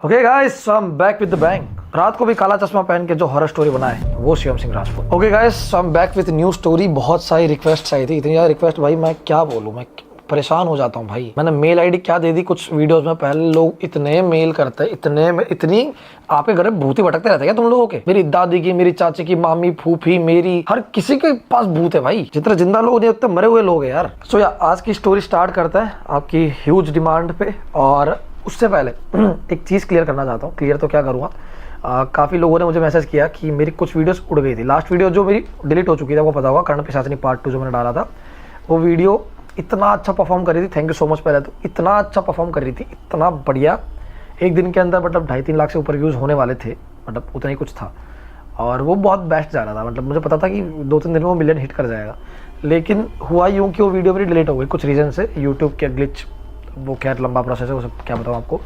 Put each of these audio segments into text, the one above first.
Okay guys, so I am back with the bang. रात को भी काला चश्मा पहन के जो हॉरर स्टोरी बनाए वो Shivam Singh Rajput. Okay guys, so I am back with new story. बहुत सारी रिक्वेस्ट आई थी, इतनी ज़्यादा रिक्वेस्ट भाई मैं क्या बोलूँ, मैं परेशान हो जाता हूँ भाई। मैंने मेल आईडी क्या दे दी कुछ वीडियोस में पहले, लोग इतने मेल करते हैं, इतनी आपके घर में भूत ही भटकते रहते हैं क्या तुम लोगों के? मेरी दादी की, मेरी चाची की, मामी, फूफी, मेरी, हर किसी के पास भूत है भाई। जितने जिंदा लोग नहीं उतने मरे हुए लोग हैं यार। सो या आज की स्टोरी स्टार्ट करता है आपकी ह्यूज डिमांड पे। और उससे पहले एक चीज़ क्लियर करना चाहता हूँ। क्लियर तो क्या करूँगा, काफ़ी लोगों ने मुझे मैसेज किया कि मेरी कुछ वीडियोस उड़ गई थी। लास्ट वीडियो जो मेरी डिलीट हो चुकी थी, आपको पता होगा, कर्ण पिशाचिनी पार्ट 2 जो मैंने डाला था, वो वीडियो इतना अच्छा परफॉर्म कर रही थी। Thank you so much. पहले तो इतना अच्छा परफॉर्म कर रही थी, इतना बढ़िया। एक दिन के अंदर मतलब 2.5-3 लाख से ऊपर व्यूज़ होने वाले थे, मतलब उतना ही कुछ था। और वो बहुत बेस्ट जा रहा था, मतलब मुझे पता था कि 2-3 दिन में वो मिलियन हिट कर जाएगा। लेकिन हुआ यूँ कि वो वीडियो मेरी डिलीट हो गई कुछ रीज़न से, यूट्यूब के ग्लिच, वो खैर लंबा प्रोसेस है, वो सब क्या बताऊँ आपको।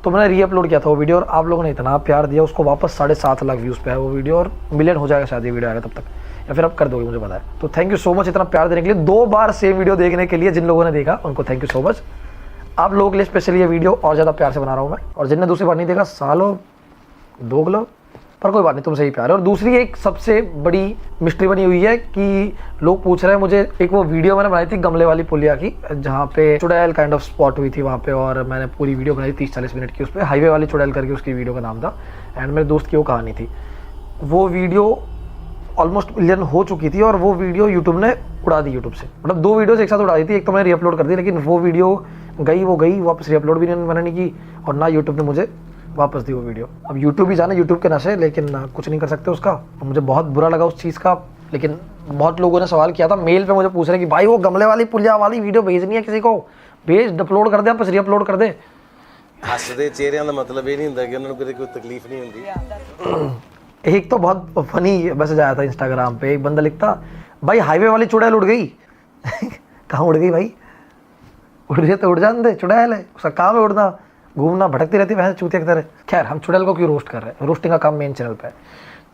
तो मैंने रीअपलोड किया था वो वीडियो, और आप लोगों ने इतना प्यार दिया उसको, वापस 7.5 लाख व्यूज़ पे है वो वीडियो, और मिलियन हो जाएगा शायद ये वीडियो आएगा तब तक, या फिर आप कर दोगे मुझे पता है। तो थैंक यू सो मच इतना प्यार देने के लिए, 2 बार सेम वीडियो देखने के लिए। जिन लोगों ने देखा उनको थैंक यू सो मच। आप लोगों के लिए स्पेशली ये वीडियो और ज़्यादा प्यार से बना रहा हूँ मैं। और जिनने दूसरी बार नहीं देखा, सालों दोगलो, पर कोई बात नहीं, तुमसे ही प्यार है। और दूसरी एक सबसे बड़ी मिस्ट्री बनी हुई है कि लोग पूछ रहे हैं मुझे, एक वो वीडियो मैंने बनाई थी गमले वाली पुलिया की, जहाँ पे चुड़ैल काइंड ऑफ स्पॉट हुई थी वहाँ पे, और मैंने पूरी वीडियो बनाई 30-40 मिनट की। उस पर हाईवे वाली चुड़ैल करके उसकी वीडियो का नाम था, एंड मेरे दोस्त की वो कहानी थी। वो वीडियो ऑलमोस्ट मिलियन हो चुकी थी, और वो वीडियो यूट्यूब ने उड़ा दी यूट्यूब से। मतलब 2 वीडियोस एक साथ उड़ा दी थी, एक तो मैंने रीअपलोड कर दी, लेकिन वो वीडियो गई, वापस रीअपलोड भी मैंने नहीं की, और ना यूट्यूब ने मुझे वापस दी वो वीडियो। अब यूट्यूब ही जाने यूट्यूब के नशे, लेकिन कुछ नहीं कर सकते उसका। तो मुझे बहुत बुरा लगा उस चीज़ का। लेकिन बहुत लोगों ने सवाल किया था, मेल पे मुझे पूछ रहे कि भाई वो गमले वाली पुलिया वाली वीडियो भेजनी है किसी को, भेज, अपलोड कर दे, वापस रीअपलोड कर दे। हसदे चेहरिਆਂ ਦਾ मतलब ਇਹ नहीं ਹੁੰਦਾ कि ਉਹਨਾਂ ਨੂੰ कोई तकलीफ नहीं होती। एक तो बहुत फनी मैसेज आया था इंस्टाग्राम पे, एक बंदा लिखता, भाई हाईवे वाली चुड़ैल उड़ गई। कहाँ उड़ गई भाई? उड़ रही है तो उड़ जाने दे, चुड़ैल है, उसका काम है उड़ना, घूमना, भटकती रहती है चूतिया की तरह। खैर, हम चुड़ैल को क्यों रोस्ट कर रहे हैं, रोस्टिंग का काम मेन चैनल पे है।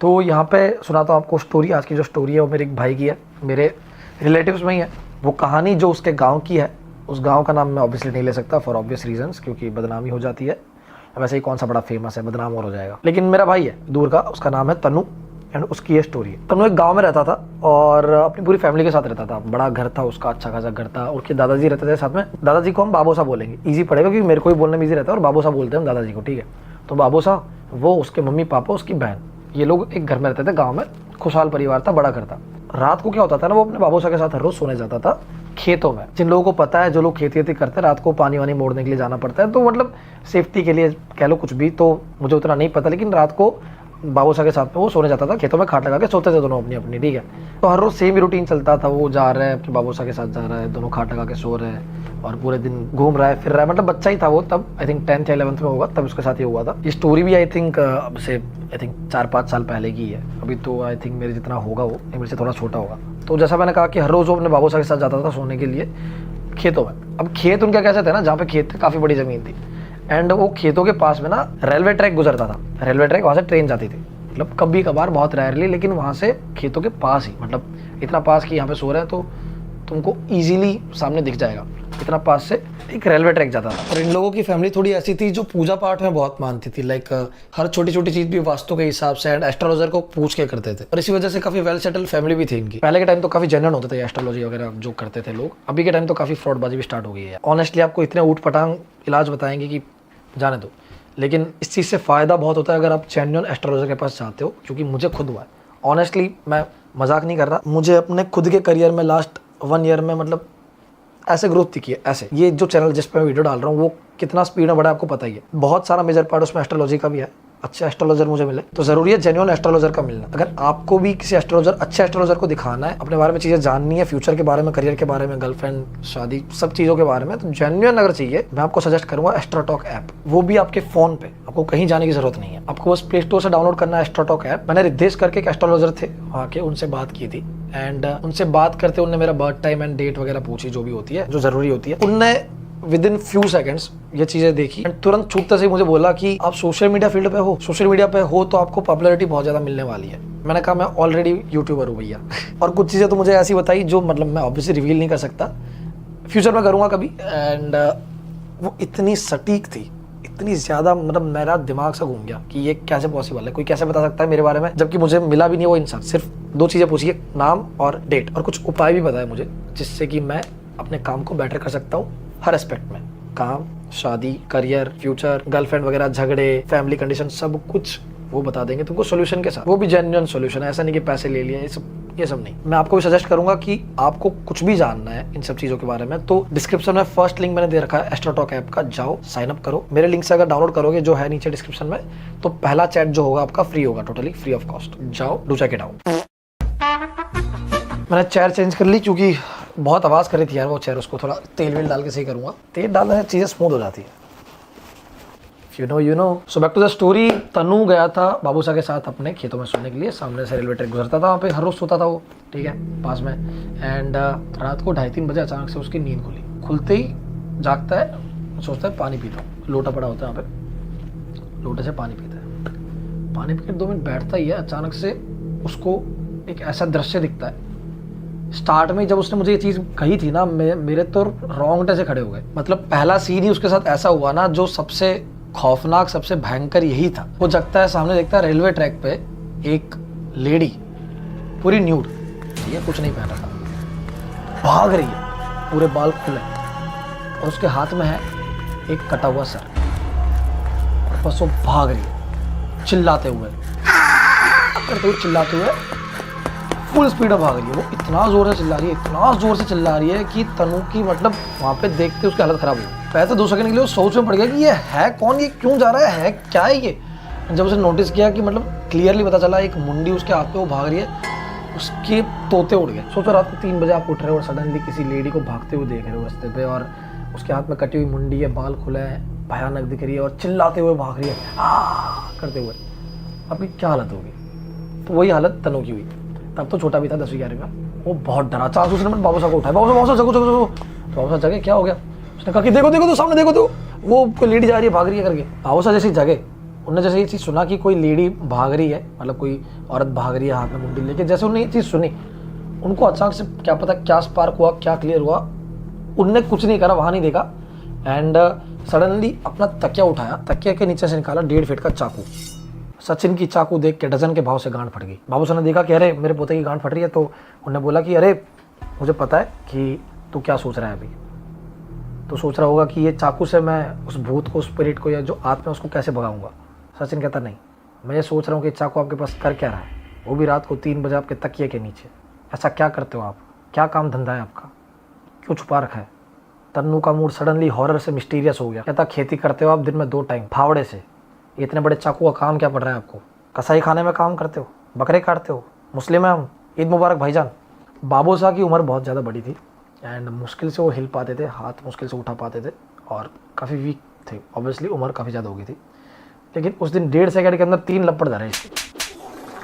तो यहाँ पे सुनाता हूँ आपको स्टोरी। आज की जो स्टोरी है वो मेरे एक भाई की है, मेरे रिलेटिव्स में ही है। वो कहानी जो उसके गाँव की है, उस गाँव का नाम मैं ऑब्वियसली नहीं ले सकता फॉर ऑब्वियस रीजंस, क्योंकि बदनामी हो जाती है। वैसे ही कौन सा बड़ा फेमस है, बदनाम और हो जाएगा। लेकिन मेरा भाई है दूर का, उसका नाम है तनु, एंड उसकी ये स्टोरी है। तनु एक गांव में रहता था और अपनी पूरी फैमिली के साथ रहता था। बड़ा घर था उसका, अच्छा खासा घर था। उसके दादाजी रहते थे साथ में। दादाजी को हम बाबूसा बोलेंगे, इजी पड़ेगा क्योंकि मेरे को भी बोलने में इजी रहता है, और बाबूसा बोलते हैं हम दादाजी को, ठीक है। तो बाबूसा, वो, उसके मम्मी पापा, उसकी बहन, ये लोग एक घर में रहते थे गाँव में। खुशहाल परिवार था, बड़ा घर था। रात को क्या होता था ना, वो अपने बाबूसा के साथ हर रोज सोने जाता था खेतों में। जिन लोगों को पता है, जो लोग खेती वेती करते हैं, रात को पानी वानी मोड़ने के लिए जाना पड़ता है, तो मतलब सेफ्टी के लिए कह लो कुछ भी, तो मुझे उतना नहीं पता। लेकिन रात को बाबूसा के साथ में वो सोने जाता था खेतों में, खाट लगा के सोते थे दोनों अपनी अपनी, ठीक है। तो हर रोज सेम ही रूटीन चलता था, वो जा रहा है अपने बाबूसा के साथ, जा रहा है, दोनों खाट लगा के सो रहे हैं, और पूरे दिन घूम रहा है, फिर रहा है। मतलब बच्चा ही था वो तब, आई थिंक 10th या 11th में होगा, तब उसके साथ ये हुआ था। ये स्टोरी भी आई थिंक 4-5 साल पहले की है। अभी तो आई थिंक मेरे जितना होगा वो, मेरे से थोड़ा छोटा होगा। तो जैसा मैंने कहा कि हर रोज वो अपने बाबूसा के साथ जाता था सोने के लिए खेतों में। अब खेत उनका कैसे थे ना, जहाँ पे खेत थे, काफ़ी बड़ी ज़मीन थी, एंड वो खेतों के पास में ना रेलवे ट्रैक गुजरता था। रेलवे ट्रैक, वहाँ से ट्रेन जाती थी, मतलब कभी कभार, बहुत रेयरली, लेकिन वहाँ से खेतों के पास ही, मतलब इतना पास कि यहाँ पे सो रहे हैं तो तुमको इजीली सामने दिख जाएगा, इतना पास से एक रेलवे ट्रैक जाता था। और इन लोगों की फैमिली थोड़ी ऐसी थी जो पूजा पाठ में बहुत मानती थी, लाइक हर छोटी छोटी चीज़ भी वास्तु के हिसाब से एंड एस्ट्रोलॉजर को पूछ के करते थे। और इसी वजह से काफ़ी वेल सेटल फैमिली भी थी इनकी। पहले के टाइम तो काफ़ी जेन्युइन होते थे एस्ट्रोलॉजी वगैरह जो करते थे लोग। अभी के टाइम तो काफ़ी फ्रॉडबाजी भी स्टार्ट हो गई है। ऑनेस्टली आपको इतने ऊट पटांग इलाज बताएंगे कि जाने दो, लेकिन इस चीज़ से फ़ायदा बहुत होता है अगर आप जेन्युइन एस्ट्रोलॉजर के पास जाते हो, क्योंकि मुझे खुद हुआ है। ऑनेस्टली मैं मजाक नहीं कर रहा, मुझे अपने खुद के करियर में लास्ट 1 ईयर में मतलब ऐसे ग्रोथ दिखी है। ऐसे ये जो चैनल जिस पे मैं वीडियो डाल रहा हूँ, वो कितना स्पीड में बढ़ा है आपको पता ही है। बहुत सारा मेजर पार्ट उसमें एस्ट्रोलॉजी का भी है। अच्छे एस्ट्रोलॉजर मुझे मिले, तो ज़रूरी है जेन्युइन एस्ट्रोलॉजर का मिलना। अगर आपको भी किसी एस्ट्रोलॉजर, अच्छे एस्ट्रोलॉजर को दिखाना है, अपने बारे में चीज़ें जाननी है, फ्यूचर के बारे में, करियर के बारे में, गर्लफ्रेंड, शादी, सब चीज़ों के बारे में, तो जेन्युइन अगर चाहिए, मैं आपको सजेस्ट करूँगा एस्ट्रोटॉक ऐप। वो भी आपके फ़ोन पे, आपको कहीं जाने की ज़रूरत नहीं है, आपको बस प्ले स्टोर से डाउनलोड करना है एस्ट्रोटॉक ऐप। मैंने रिद्धेश करके एक एस्ट्रोलॉजर थे वहाँ के, उनसे बात की थी, एंड उनसे बात करते उनने मेरा बर्थ टाइम एंड डेट वगैरह पूछी, जो भी होती है, जो ज़रूरी होती है। उनने विद इन फ्यू सेकंड्स ये चीजें देखी, एंड तुरंत छूटते से मुझे बोला कि आप सोशल मीडिया फील्ड पे हो, सोशल मीडिया पे हो तो आपको पॉपुलैरिटी बहुत ज्यादा मिलने वाली है। मैंने कहा मैं ऑलरेडी यूट्यूबर हूँ भैया। और कुछ चीजें तो मुझे ऐसी बताई जो मतलब मैं ऑब्वियसली रिवील नहीं कर सकता, फ्यूचर में करूँगा कभी। एंड वो इतनी सटीक थी, इतनी ज़्यादा मतलब मेरा दिमाग से घूम गया कि ये कैसे पॉसिबल है, कोई कैसे बता सकता है मेरे बारे में, जबकि मुझे मिला भी नहीं वो इंसान। सिर्फ 2 चीज़ें पूछी है, नाम और डेट, और कुछ उपाय भी बताए मुझे जिससे कि मैं अपने काम को बेटर कर सकता हूँ हर एस्पेक्ट में। काम, शादी, करियर, फ्यूचर, गर्लफ्रेंड वगैरह, झगड़े, फैमिली कंडीशन, सब कुछ वो बता देंगे तुमको सोल्यूशन के साथ, वो भी जेन्युइन सोल्यूशन है। ऐसा नहीं कि पैसे ले लिए, ये सब नहीं। मैं आपको भी सजेस्ट करूंगा कि आपको कुछ भी जानना है इन सब चीज़ों के बारे में तो डिस्क्रिप्शन में फर्स्ट लिंक मैंने दे रखा है एस्ट्रोटॉक ऐप का, जाओ साइन अप करो। मेरे लिंक से अगर डाउनलोड करोगे जो है नीचे डिस्क्रिप्शन में, तो पहला चैट जो होगा आपका फ्री होगा, टोटली फ्री ऑफ कॉस्ट। जाओ डू चेक इट आउट। मैंने चेयर चेंज कर ली क्योंकि बहुत आवाज़ कर रही थी यार वो चेयर, उसको थोड़ा तेल वेल डाल के सही करूँगा। तेल डालने से चीज़ें स्मूथ हो जाती है। You know. So back to the story. Tanu गया था बाबूसा के साथ अपने खेतों में सोने के लिए। सामने से रेलवे ट्रैक गुजरता था, वहाँ पे हर रोज सोता था वो, ठीक है, पास में। एंड रात को 2:30-3 बजे अचानक से उसकी नींद खुली। खुलते ही जागता है, सोचता है पानी पीता हूँ। लोटा पड़ा होता है वहाँ पे, लोटे से पानी पीता है। पानी पी के 2 मिनट बैठता ही है, अचानक से उसको एक ऐसा दृश्य दिखता है। स्टार्ट में जब उसने मुझे ये चीज़ कही थी ना, मेरे तो रोंगटे से खड़े हो गए। मतलब पहला सीन ही उसके साथ ऐसा हुआ ना, जो सबसे खौफनाक, सबसे भयंकर यही था। वो जगता है, सामने देखता है रेलवे ट्रैक पे एक लेडी पूरी न्यूड, ये कुछ नहीं पहना था, भाग रही है, पूरे बाल खुले, और उसके हाथ में है एक कटा हुआ सर, और बस वो भाग रही है चिल्लाते हुए, करते हुए चिल्लाते हुए फुल स्पीड में भाग रही है। वो इतना जोर से चिल्ला रही है, इतना जोर से चिल्ला रही है कि तनु की मतलब वहाँ पे देखते उसकी हालत खराब हुई। पहले 2 सेकंड के लिए वो सोच में पड़ गया कि ये है कौन, ये क्यों जा रहा है क्या है ये। जब उसे नोटिस किया कि मतलब क्लियरली पता चला एक मुंडी उसके हाथ पे वो भाग रही है, उसके तोते उड़ गए। सोचो रात को 3 बजे आप उठ रहे हो और सडनली किसी लेडी को भागते हुए देख रहे हो रास्ते पे, और उसके हाथ में कटी हुई मुंडी है, बाल खुला है, भयानक दिख रही है और चिल्लाते हुए भाग रही है करते हुए, आपकी क्या हालत होगी। तो वही हालत तनु की हुई। तब तो छोटा भी था, 10वीं-11वीं में। वो बहुत डरा, चार दूसरे मिनट बाबूसा को उठाया, बाबूसा जगो जगो जगो। तो बाबूसा जगे, क्या हो गया। उसने कहा कि देखो देखो तो सामने देखो तो वो कोई लेडी जा रही है, भाग रही है करके। बाबूसा जैसे जगे, उन्होंने जैसे ये चीज़ सुना कि कोई लेडी भाग रही है, मतलब कोई औरत भाग रही है हाथ में मुंडी लेके, जैसे उन्होंने ये चीज़ सुनी, उनको अचानक से क्या पता क्या स्पार्क हुआ, क्या क्लियर हुआ, उनने कुछ नहीं करा, वहाँ नहीं देखा। एंड सडनली अपना तकिया उठाया, तकिया के नीचे से निकाला 1.5 फीट का चाकू। सचिन की चाकू देख के डजन के भाव से गांड फट गई। बाबूसा ने देखा कि अरे मेरे पोते की गांड फट रही है, तो उन्होंने बोला कि अरे मुझे पता है कि तू क्या सोच रहा है अभी। तो सोच रहा होगा कि ये चाकू से मैं उस भूत को, स्पिरिट को, या जो आत्मा है उसको कैसे भगाऊंगा। सचिन कहता नहीं, मैं ये सोच रहा हूँ कि चाकू आपके पास कर क्या रहा है, वो भी रात को 3 बजे आपके तकिए के नीचे। ऐसा क्या करते हो आप, क्या काम धंधा है आपका, क्यों छुपा रखा है। तन्नू का मूड सडनली हॉरर से मिस्टीरियस हो गया। कहता खेती करते हो आप दिन में 2 टाइम फावड़े से, इतने बड़े चाकू का काम क्या पड़ रहा है आपको, कसाई खाने में काम करते हो, बकरे काटते हो, मुस्लिम है हम, ईद मुबारक भाईजान। बाबूसा की उम्र बहुत ज़्यादा बड़ी थी एंड मुश्किल से वो हिल पाते थे, हाथ मुश्किल से उठा पाते थे और काफ़ी वीक थे। ऑब्वियसली उम्र काफ़ी ज़्यादा हो गई थी, लेकिन उस दिन 1.5 सेकंड के अंदर 3 लपड़ धरे।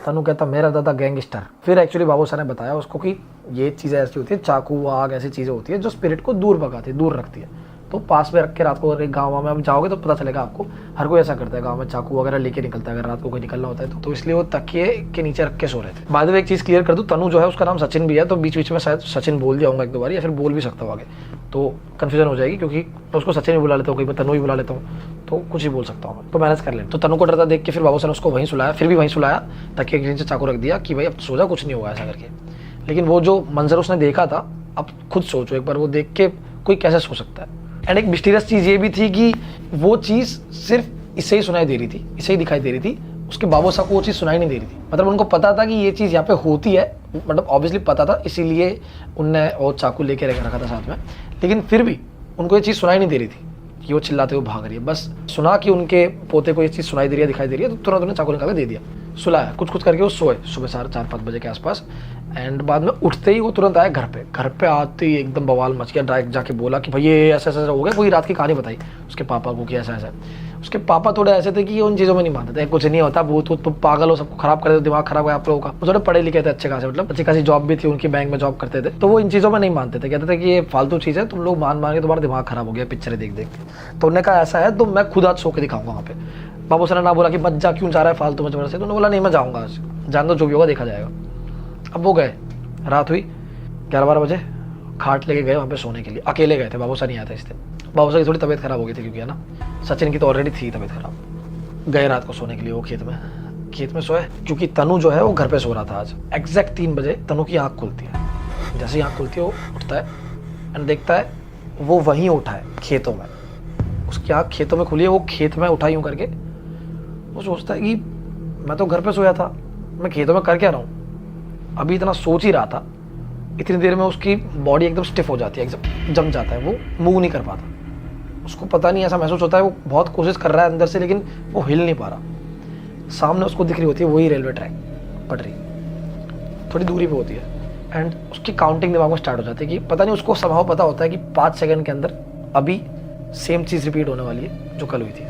तनु कहता मेरा दादा गैंगस्टर। फिर एक्चुअली बाबूसा ने बताया उसको कि ये चीज़ें ऐसी होती है, चाकू आग ऐसी चीज़ें होती है जो स्पिरिट को दूर भगाती है, दूर रखती है। तो पास में रख के रात को अगर गाँव में आप जाओगे तो पता चलेगा आपको। हर कोई ऐसा करता है, गाँव में चाकू वगैरह लेके निकलता है अगर रात को कोई निकलना होता है तो इसलिए वो तकिए के नीचे रख के सो रहे थे। बाद में एक चीज़ क्लियर कर दूँ, तनु जो है उसका नाम सचिन भी है, तो बीच बीच में शायद सचिन बोल दिया होगा 1-2 बार, या फिर बोल भी सकता हूँ आगे, तो कन्फ्यूजन हो जाएगी क्योंकि मैं उसको सचिन भी बुला लेता हूँ, कहीं मैं तनु भी बुला लेता हूँ, तो कुछ ही बोल सकता हूँ, तो मैनेज कर ले। तो तनु को डरता देख के फिर बाबूसा ने उसको वहीं सुलाया, फिर भी वहीं सुलाया, तकिए के नीचे चाकू रख दिया कि भाई अब सो जा, कुछ नहीं होगा ऐसा करके। लेकिन वो जो मंजर उसने देखा था, अब खुद सोचो एक बार, वो देख के कोई कैसे सो सकता है। एंड एक मिस्टीरियस चीज़ ये भी थी कि वो चीज़ सिर्फ इसे ही सुनाई दे रही थी, इसे ही दिखाई दे रही थी, उसके बाबूसा को वो चीज़ सुनाई नहीं दे रही थी। मतलब उनको पता था कि ये चीज़ यहाँ पे होती है, मतलब ऑब्वियसली पता था, इसीलिए उनने वो चाकू लेके रखा था साथ में, लेकिन फिर भी उनको ये चीज़ सुनाई नहीं दे रही थी कि वो चिल्लाते हुए भाग रही है। बस सुना कि उनके पोते को ये चीज़ सुनाई दे रही है, दिखाई दे रही है, तो तुरंत उन्हें चाकू निकाल के दे दिया, सुलाया, कुछ कुछ करके वो सोए सुबह 4-5 बजे के आसपास। एंड बाद में उठते ही वो तुरंत आया घर पे आते ही एकदम बवाल मच गया। डायरेक्ट जाके बोला कि भाई ये ऐसा ऐसा हो गया, पूरी रात की कहानी बताई उसके पापा को कि ऐसा ऐसा। उसके पापा थोड़े ऐसे थे कि ये उन चीज़ों में नहीं मानते थे, कुछ नहीं होता, भूत पागल हो, सबको खराब कर देते, दिमाग खराब है आप लोगों का। वो थोड़े पढ़े लिखे थे अच्छे खासे, मतलब अच्छी खासी जॉब भी थी उनकी, बैंक में जॉब करते थे, तो वो इन चीज़ों में नहीं मानते थे, कहते थे कि ये फालतू चीज़ है, तुम लोग मान के तुम्हारा दिमाग खराब हो गया पिक्चरें देख देख के। तो उन्होंने कहा ऐसा है तो मैं खुद आज सो के दिखाऊंगा वहाँ पे। बाबूसा ने ना बोला कि मत जा, क्यों जा रहा है फालतू में जबरदस्ती, तो उन्होंने बोला नहीं मैं जाऊँगा आज, जान दो जो भी होगा देखा जाएगा। अब वो गए, रात हुई 11-12 बजे, खाट लेके गए वहाँ पे सोने के लिए, अकेले गए थे, बाबूसा नहीं आया था इस दिन। बाबू साहब की थोड़ी तबीयत खराब हो गई थी क्योंकि है ना, सचिन की तो ऑलरेडी थी तबीयत खराब। गए रात को सोने के लिए वो खेत में सोए, क्योंकि तनु जो है वो घर पे सो रहा था आज। एग्जैक्ट 3 बजे तनु की आँख खुलती है। जैसे ही आँख खुलती है वो उठता है एंड देखता है वो वहीं उठा है खेतों में। उसकी आँख खेतों में खुली है, वो खेत में उठा यूँ करके। वो सोचता है कि मैं तो घर पे सोया था, मैं खेतों में कर क्या रहा हूँ। अभी इतना सोच ही रहा था, इतनी देर में उसकी बॉडी एकदम स्टिफ हो जाती है, एकदम जम जाता है, वो मूव नहीं कर पाता। उसको पता नहीं, ऐसा महसूस होता है वो बहुत कोशिश कर रहा है अंदर से, लेकिन वो हिल नहीं पा रहा। सामने उसको दिख रही होती है वही रेलवे ट्रैक पटरी, थोड़ी दूरी पे होती है। एंड उसकी काउंटिंग दिमाग में स्टार्ट हो जाती है कि पता नहीं, उसको संभव पता होता है कि 5 सेकंड के अंदर अभी सेम चीज़ रिपीट होने वाली है जो कल हुई थी,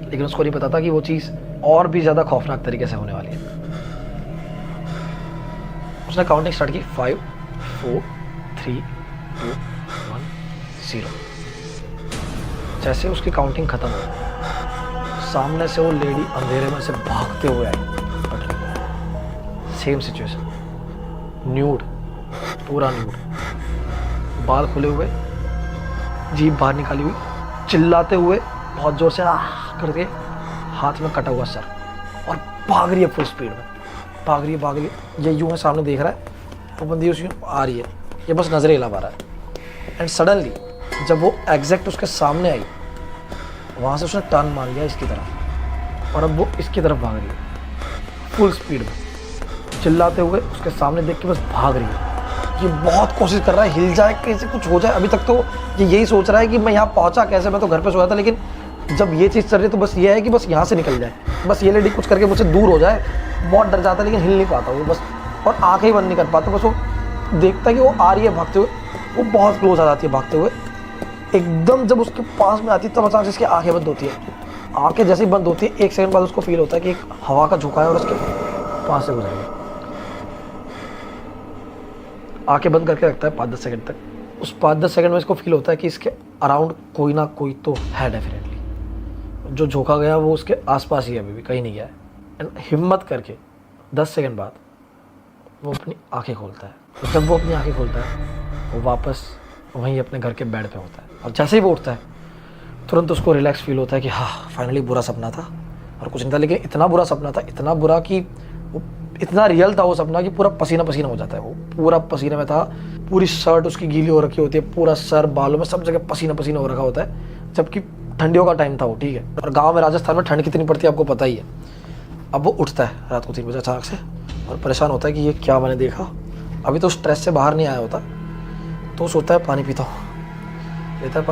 लेकिन उसको नहीं पता था कि वो चीज़ और भी ज़्यादा खौफनाक तरीके से होने वाली है। उसने काउंटिंग स्टार्ट की 5 4 3 2 1 0। जैसे उसकी काउंटिंग खत्म हो, सामने से वो लेडी अंधेरे में से भागते हुए आई। सेम सिचुएशन, न्यूड, पूरा न्यूड, बाल खुले हुए, जीभ बाहर निकाली हुई, चिल्लाते हुए बहुत जोर से आह करके, हाथ में कटा हुआ सर, और भाग रही है फुल स्पीड में। भाग रही है। ये यूँ है, सामने देख रहा है, वो बंदी उसी आ रही है, ये बस नजरें हिला पा रहा है। एंड सडनली जब वो एग्जैक्ट उसके सामने आई, वहाँ से उसने टर्न मार लिया इसकी तरफ, और अब वो इसकी तरफ भाग रही है फुल स्पीड में, चिल्लाते हुए उसके सामने देख के बस भाग रही है। ये बहुत कोशिश कर रहा है हिल जाए, कैसे कुछ हो जाए। अभी तक तो ये यही सोच रहा है कि मैं यहाँ पहुँचा कैसे, मैं तो घर पे सोया था। लेकिन जब ये चीज़ चल रही है तो बस ये है कि बस यहाँ से निकल जाए, बस ये लेडी कुछ करके मुझसे दूर हो जाए। बहुत डर जाता है लेकिन हिल नहीं पाता वो बस, और आंखें ही बंद नहीं कर पाता। बस वो देखता है कि वो आ रही है भागते हुए, वो बहुत क्लोज आ जाती है भागते हुए। एकदम जब उसके पास में आती है तब अचानक से इसकी आंखें बंद होती है। आंखें जैसे ही बंद होती है 1 सेकंड बाद उसको फील होता है कि एक हवा का झोंका है और उसके पास से गुजर गया। आंखें बंद करके रखता है 5-10 सेकंड तक। उस 5-10 सेकंड में इसको फील होता है कि इसके अराउंड कोई ना कोई तो है डेफिनेटली। जो झोंका गया वो उसके आसपास ही है, अभी भी कहीं नहीं गया है। एंड हिम्मत करके 10 सेकंड बाद वो अपनी आंखें खोलता है। तो जब वो अपनी आंखें खोलता है वो वापस वहीं अपने घर के बेड पे होता है, और जैसे ही वो उठता है तुरंत उसको रिलैक्स फील होता है कि हाँ फाइनली बुरा सपना था और कुछ नहीं था। लेकिन इतना बुरा सपना था, इतना बुरा कि वो इतना रियल था वो सपना कि पूरा पसीना पसीना हो जाता है। वो पूरा पसीने में था, पूरी शर्ट उसकी गीली हो रखी होती है, पूरा सर बालों में सब जगह पसीना पसीना हो रखा होता है। जबकि ठंडियों का टाइम था वो, ठीक है, और गाँव में राजस्थान में ठंड कितनी पड़ती है आपको पता ही है। अब वो उठता है रात को 3 बजे अचानक से और परेशान होता है कि ये क्या मैंने देखा। अभी तो स्ट्रेस से बाहर नहीं आया होता, तो सोचता है पानी पीता हूँ। लेता है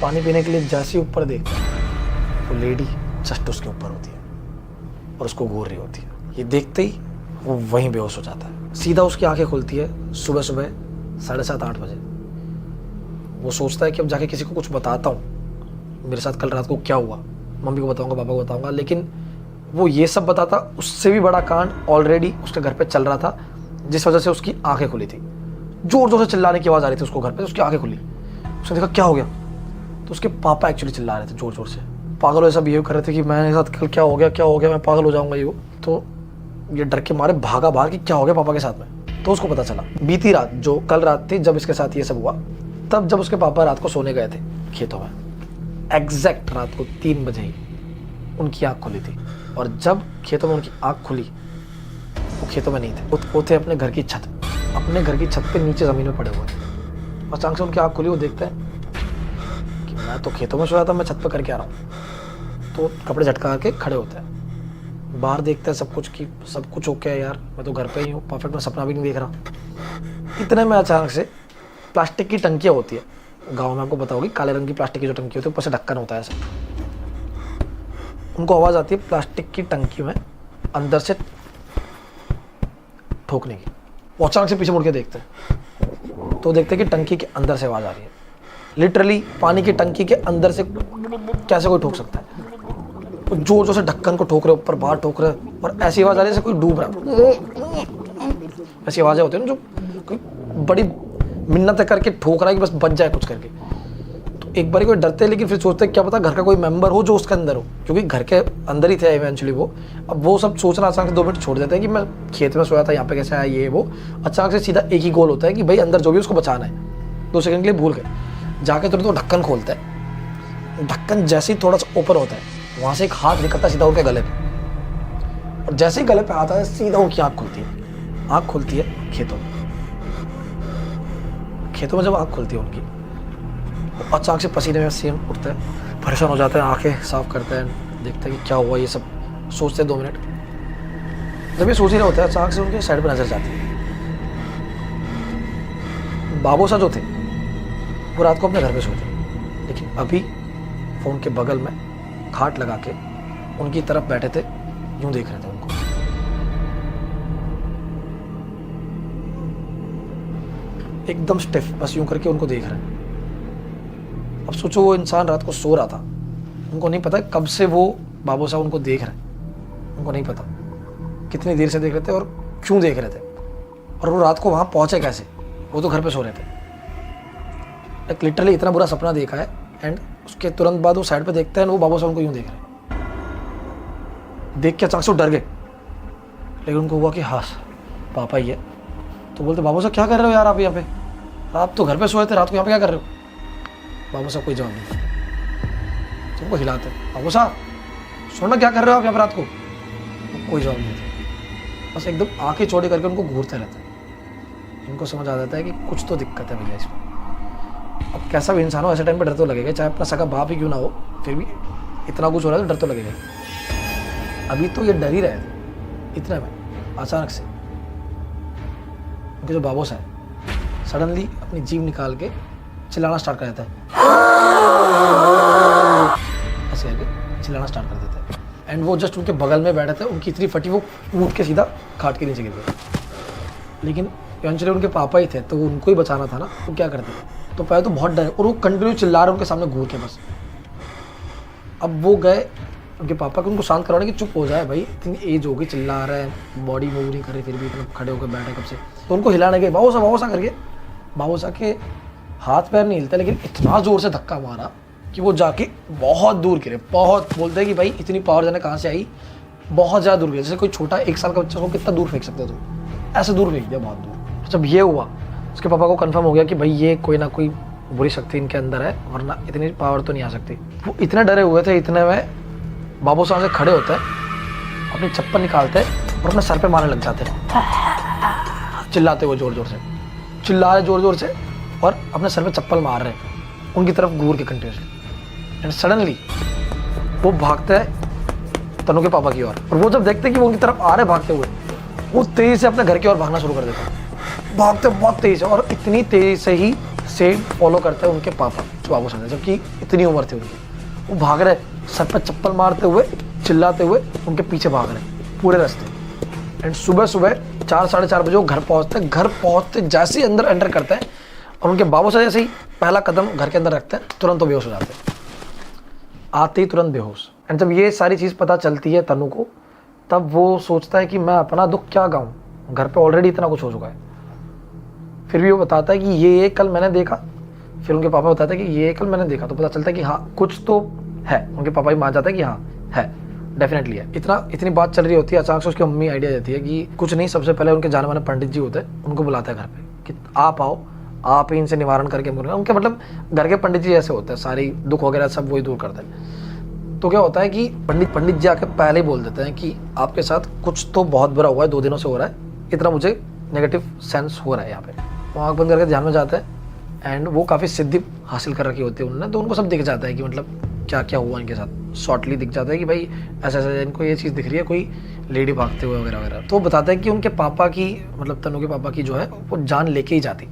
पानी पीने के लिए जैसे ही ऊपर देखता है वो लेडी जस्ट उसके ऊपर होती है और उसको घूर रही होती है। ये देखते ही वो वहीं बेहोश हो जाता है। सीधा उसकी आंखें खुलती है सुबह 7:30-8 बजे। वो सोचता है कि अब जाके किसी को कुछ बताता हूँ, मेरे साथ कल रात को क्या हुआ, मम्मी को बताऊँगा, पापा को बताऊँगा। लेकिन वो ये सब बताता, उससे भी बड़ा कांड ऑलरेडी उसके घर पे चल रहा था, जिस वजह से उसकी आंखें खुली थी। जोर जोर से चिल्लाने की आवाज़ आ रही थी उसको घर पे, उसकी आंखें खुली। उसने देखा क्या हो गया, तो उसके पापा एक्चुअली चिल्ला रहे थे जोर जोर से, पागल ऐसा बिहेव कर रहे थे कि मेरे साथ कल क्या हो गया, मैं पागल हो जाऊंगा। ये तो ये डर के मारे भागा बाहर कि क्या हो गया पापा के साथ में। तो उसको पता चला बीती रात, जो कल रात थी जब इसके साथ ये सब हुआ, तब जब उसके पापा रात को सोने गए थे खेतों में, एग्जैक्ट रात को 3 बजे ही उनकी आँख खुली थी। और जब खेतों में उनकी आँख खुली, वो खेतों में नहीं थे, वो थे अपने घर की छत, अपने घर की छत पे नीचे ज़मीन में पड़े हुए थे। अचानक से उनकी आँख खुली, वो देखते हैं कि मैं तो खेतों में सोया था, मैं छत पे करके आ रहा हूँ। तो कपड़े झटका के खड़े होते हैं, बाहर देखते हैं सब कुछ ओके है यार, मैं तो घर पे ही हूँ, परफेक्ट, मैं सपना भी नहीं देख रहा। इतने में अचानक से प्लास्टिक की टंकियाँ होती है गाँव में, आपको पता होगी, काले रंग की प्लास्टिक की जो टंकी होती है, ऊपर से ढक्कन होता है ऐसा। उनको आवाज़ आती है प्लास्टिक की टंकी में अंदर से ठोकने की। वो अचानक से पीछे मुड़ के देखते हैं तो देखते हैं कि टंकी के अंदर से आवाज़ आ रही है। लिटरली पानी की टंकी के अंदर से कैसे कोई ठोक सकता है। तो जोर जोर से ढक्कन को ठोक रहे, ऊपर बाहर ठोक रहे, और ऐसी आवाज़ आ रही है जैसे कोई डूब रहा। ऐसी आवाज़ें होती है ना जो कोई बड़ी मिन्नत करके ठोक रहा है कि बस बच जाए कुछ करके। तो एक बार कोई डरते हैं, लेकिन फिर सोचते हैं क्या पता घर का कोई मेंबर हो जो उसके अंदर हो, क्योंकि घर के अंदर ही थे इवेंचुअली वो। अब वो सब सोचना अचानक से 2 मिनट छोड़ देते हैं कि मैं खेत में सोया था, यहाँ पे कैसे आया ये वो। अचानक से सीधा एक ही गोल होता है कि भाई अंदर जो भी उसको बचाना है। 2 सेकंड के लिए भूल गए, जाके तुरंत वो ढक्कन खोलता है। ढक्कन जैसे ही थोड़ा सा ऊपर होता है वहाँ से एक हाथ निकलता है सीधा उनके गले पे, और जैसे ही गले पे आता है सीधा उनकी आँख खुलती है। आँख खुलती है खेतों में। खेतों में जब आँख खुलती है उनकी, वो अचानक से पसीने में सेम उठता है, परेशान हो जाता है, आंखें साफ करता है, देखता है कि क्या हुआ, ये सब सोचते हैं 2 मिनट। जब ये सोच ही रहे होते हैं अचानक से उनके साइड पर नजर जाती है। बाबूसा जो थे वो रात को अपने घर पे सोते, लेकिन अभी फोन के बगल में खाट लगा के उनकी तरफ बैठे थे, यूं देख रहे थे उनको। एकदम स्टिफ, बस यूं करके उनको देख रहे हैं। अब सोचो वो इंसान रात को सो रहा था, उनको नहीं पता कब से वो बाबू साहब उनको देख रहे हैं, उनको नहीं पता कितनी देर से देख रहे थे और क्यों देख रहे थे, और वो रात को वहाँ पहुँचे कैसे, वो तो घर पे सो रहे थे। एक लिटरली इतना बुरा सपना देखा है, एंड उसके तुरंत बाद वो साइड पे देखते हैं, वो बाबू साहब उनको यूँ देख रहे हैं। देख के अचानक से वो डर गए, लेकिन उनको हुआ कि हाँ पापा ही है। तो बोलते बाबू साहब क्या कर रहे हो यार आप यहाँ पे, आप तो घर पे सोए थे, रात को यहाँ पे क्या कर रहे हो। बाबू साहब कोई जवाब नहीं, तुमको हिलाते बाबू साहब सुनना क्या कर रहे हो आप यहाँ पे रात को, कोई जवाब नहीं था। बस एकदम आंखें चौड़ी करके उनको घूरते रहते हैं। इनको समझ आ जाता है कि कुछ तो दिक्कत है भैया इसमें। अब कैसा भी इंसान हो ऐसे टाइम पे डर तो लगेगा, चाहे अपना सगा बाप ही क्यों ना हो, फिर भी इतना कुछ हो रहा है तो डर तो लगेगा। अभी तो ये डर ही रहे थे, इतना में अचानक से उनके जो बाबू साहब सडनली अपनी जीभ निकाल के चिल्लाना स्टार्ट कर देता है, ऐसे करके चिल्लाना स्टार्ट कर देता है। एंड वो जस्ट उनके बगल में बैठे थे, उनकी इतनी फटी वो उठ के सीधा खाट के नीचे गिर गए। लेकिन इवेंचुअली उनके पापा ही थे तो उनको ही बचाना था ना, वो क्या करते थे। तो पहले तो बहुत डर, और वो कंटिन्यू चिल्ला रहे उनके सामने घूर के बस। अब वो गए उनके पापा को उनको शांत करवाने की, चुप हो जाए भाई, इतनी एज हो गई, चिल्ला रहा है, बॉडी मूव नहीं कर रही, फिर भी इतना खड़े होकर बैठे कब से। तो उनको हिलाने गए, बाबू सा करके। बाबू सा के हाथ पैर नहीं हिलता, लेकिन इतना ज़ोर से धक्का मारा कि वो जाके बहुत दूर गिरे। बहुत बोलते हैं कि भाई इतनी पावर जाने कहाँ से आई, बहुत ज़्यादा दूर गिरे। जैसे कोई छोटा 1 साल का बच्चा को कितना दूर फेंक सकते हो तुम, ऐसे दूर फेंक दिया, बहुत दूर। जब ये हुआ उसके पापा को कंफर्म हो गया कि भाई ये कोई ना कोई बुरी शक्ति इनके अंदर है, वरना इतनी पावर तो नहीं आ सकती। वो इतने डरे हुए थे, इतने में बाबू साहब से खड़े होते हैं, अपनी चप्पल निकालते हैं और अपने सर पे मारने लग जाते हैं, चिल्लाते हुए जोर जोर से, चिल्ला रहे जोर जोर से, और अपने सर पे चप्पल मार रहे हैं उनकी तरफ घूर के कंटिन्यूसली। एंड सडनली वो भागते हैं तनु के पापा की ओर, और वो जब देखते हैं कि वो उनकी तरफ आ रहे भागते हुए, वो तेजी से अपने घर की ओर भागना शुरू कर देते हैं, भागते बहुत तेजी से, और इतनी तेजी से ही सेम फॉलो करते हैं उनके पापा जो बाबू साहब, जबकि इतनी उम्र थी उनकी। वो भाग रहे सर पर चप्पल मारते हुए, चिल्लाते हुए उनके पीछे भाग रहे पूरे रास्ते। एंड सुबह सुबह 4 साढ़े 4 बजे वो घर पहुँचते जैसे ही अंदर एंटर करते हैं, और उनके बाबू साहब जैसे ही पहला कदम घर के अंदर रखते हैं, तुरंत वो बेहोश हो जाते हैं, आते ही तुरंत बेहोश। एंड जब ये सारी चीज़ पता चलती है तनु को, तब वो सोचता है कि मैं अपना दुख क्या गाऊँ, घर पे ऑलरेडी इतना कुछ हो चुका है। फिर भी वो बताता है कि ये कल मैंने देखा, फिर उनके पापा बताते हैं कि ये कल मैंने देखा, तो पता चलता है कि हाँ कुछ तो है। उनके पापा भी मान जाते हैं कि हाँ है, डेफिनेटली है। इतनी बात चल रही होती है, अचानक से उसकी मम्मी आइडिया देती है कि कुछ नहीं, सबसे पहले उनके जाने माने पंडित जी होते हैं, उनको बुलाता है घर पे कि आप आओ, आप ही इनसे निवारण करके मुझे। उनके मतलब घर के पंडित जी ऐसे होते हैं, सारी दुख वगैरह सब वही दूर करते हैं। तो क्या होता है कि पंडित जी आके पहले ही बोल देते हैं कि आपके साथ कुछ तो बहुत बुरा हुआ है, 2 दिनों से हो रहा है, इतना मुझे नेगेटिव सेंस हो रहा है यहाँ पे। वो आँख बंद करके ध्यान में जाते हैं, एंड वो काफ़ी सिद्धि हासिल कर रखी होती है उन्होंने, तो उनको सब दिख जाता है कि मतलब क्या क्या हुआ इनके साथ। शॉर्टली दिख जाता है कि भाई ऐसा ऐसा इनको ये चीज़ दिख रही है, कोई लेडी भागते हुए वगैरह वगैरह। तो बताते हैं कि उनके पापा की, मतलब तनु के पापा की जो है वो जान लेके ही जाती,